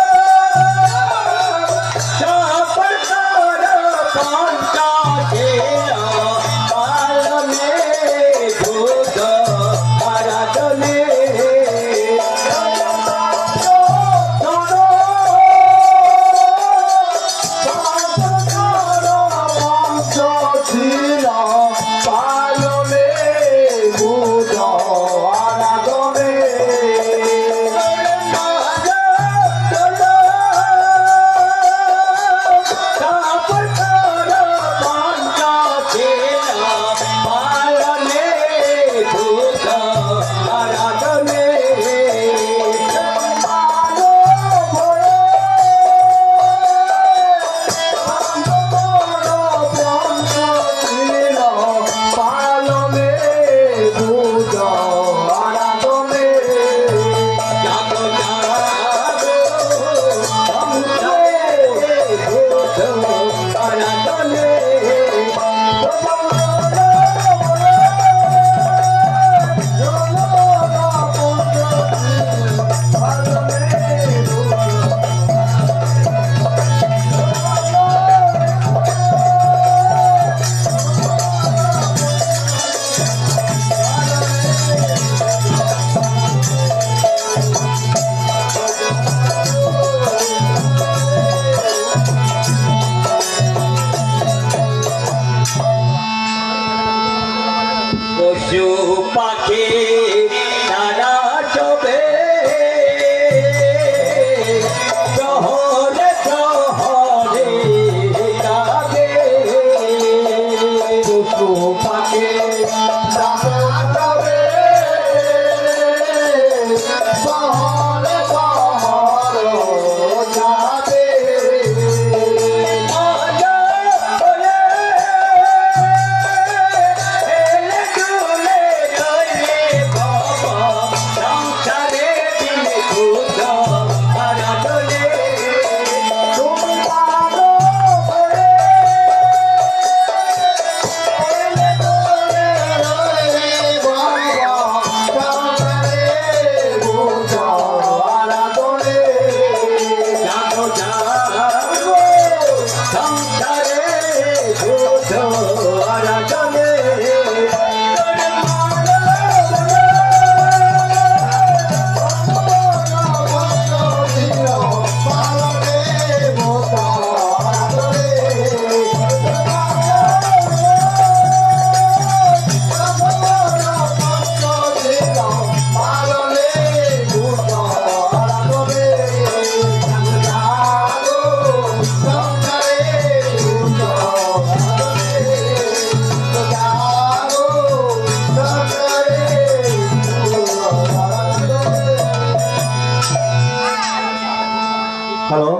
[SPEAKER 2] আরাধনে
[SPEAKER 1] পশু পাখি তারা চবে শহরে শহরে কাগে
[SPEAKER 2] পশু পাখি যাবে শহরে শহর যাবে
[SPEAKER 3] হ্যালো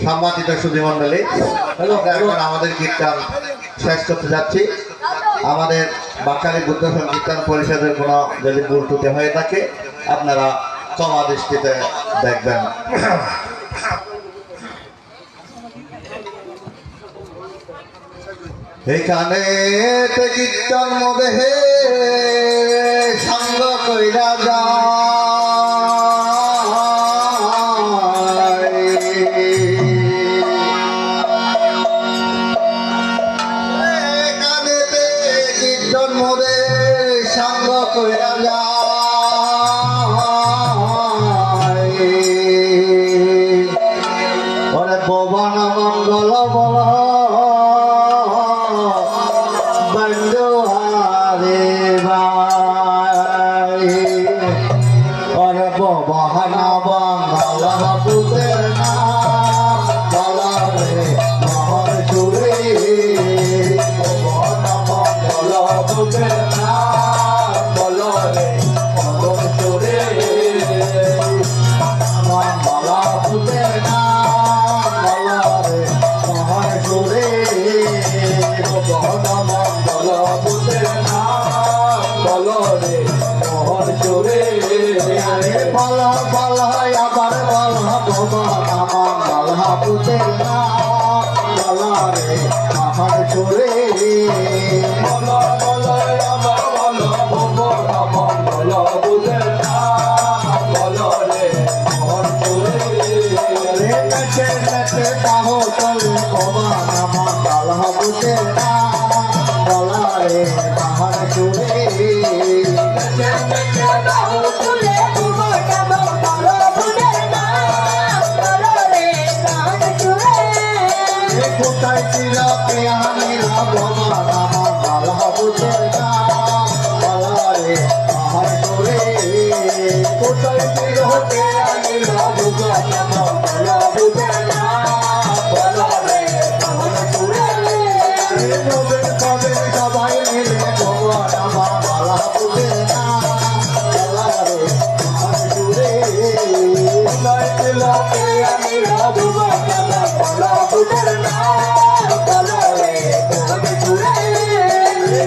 [SPEAKER 3] সম্মানিত সুধী মণ্ডলী, আমরা এখন আমাদের কীর্তন শেষ করতে যাচ্ছি। আমাদের বাঙালি বুদ্ধ কীর্তন পরিষদের কোনো যদি ভুল ত্রুটি হয়ে থাকে আপনারা ক্ষমা দৃষ্টিতে দেখবেন। এখানে তে কীর্তন মদেহে সঙ্গ কইরা যায় এখানে তে কীর্তন মদে সঙ্গ কইরা যায় ওরে ভুবন মঙ্গল বল বন্ধুহারে ভাই ওরে ভুবন মঙ্গল বুঝের নাম বল রে মোহর চুরে ভুবন মঙ্গল বুঝের নাম বল রে মোহর চুরে মঙ্গল বুঝের নাম বল রে মোহর চুরে ভুবন মঙ্গল বুঝের নাম বল রে মোহর চুরে বল বল আবার বল ভুবন মঙ্গল বুঝের নাম বল রে মোহর চুরে বল বল আবার বল ভুবন মঙ্গল বুঝের নাম বল রে মোহর চুরে রে কাছে কাছে কাহো চলে ভুবন মঙ্গল বুঝের নাম বল রে মোহর চুরে কাছে কাছে কাহো চলে ভুবন মঙ্গল বুঝের নাম বল রে মোহর চুরে কোথায় ছিল পেয়ানিরা ভুবন মঙ্গল বুঝের নাম বল রে মোহর চুরে কোথায় ছিল পেয়ানিরা ভুবন মঙ্গল বুঝের নাম বল রে মোহর চুরে নবীন কবে সবাই মিলে ভুবন মঙ্গল বুঝের নাম বল রে মোহর চুরে কোথায় ছিল পেয়ানিরা ভুবন মঙ্গল বুঝের নাম বল রে মোহর চুরে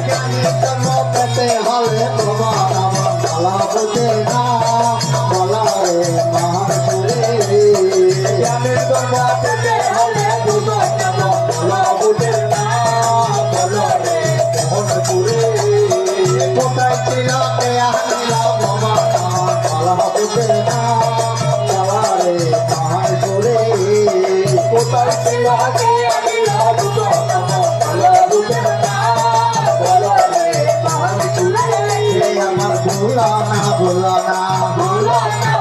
[SPEAKER 3] জ্ঞানের জন্ম পেতে হলে ভুবন মঙ্গল বুঝের নাম বল রে মোহর চুরে জ্ঞানের জন্ম পেতে হলে ভুবন মঙ্গল বুঝের নাম বল রে মোহর চুরে কোথায় ছিল পেয়ানিরা ভুবন মঙ্গল বুঝের নাম বল রে মোহর চুরে কোথায় ছিল পেয়ানিরা ভুবন মঙ্গল বুঝের নাম বল রে মোহর চুরে আমার ভোলা না ভোলা না ভোলা না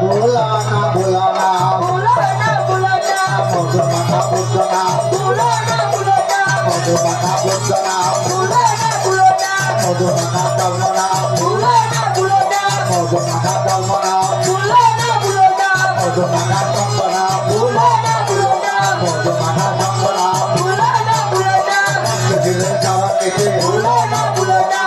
[SPEAKER 3] ভোলা না ভোলা না ভোলা না ভোলা না মধু মাথা বুঝো না ভোলা না ভোলা না মধু মাথা বুঝো না ভোলা না ভোলা না মধু মাথা চলবো না ভোলা না ভোলা না মধু মাথা চলবো না ভোলা না ভোলা না মধু মাথা চলবো না ভোলা না ভোলা না মধু মাথা চলবো না ভোলা না ভোলা না দিলে যাওয়া কেটে ভোলা না ভোলা না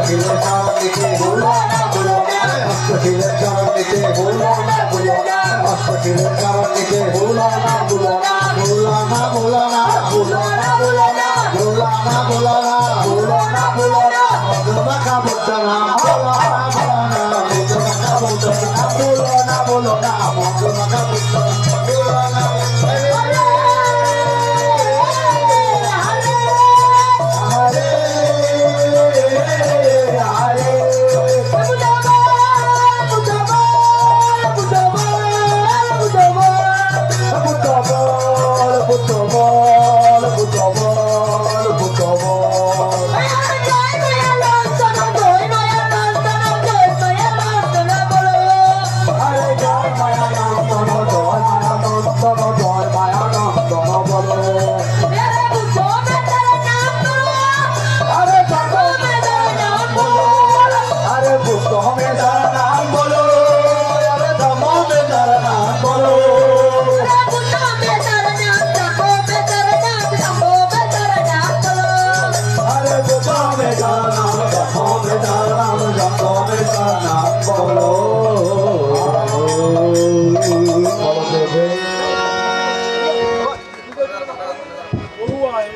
[SPEAKER 3] দিলে যাওয়া কেটে ভোলা না ভোলা না দিলে যাওয়া কেটে ভোলা না ভোলা না দিলে যাওয়া কেটে ভোলা না ভোলা না ভোলা না ভোলা না ভোলা না ভোলা না ভোলা না ভোলা না ভোলা না ভোলা না মধু মাখা বুঝো না ভোলা না ভোলা না মধু মাখা বুঝো না ভোলা না ভোলা না মধু মাখা বুঝো না ভোলা না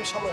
[SPEAKER 5] সামনে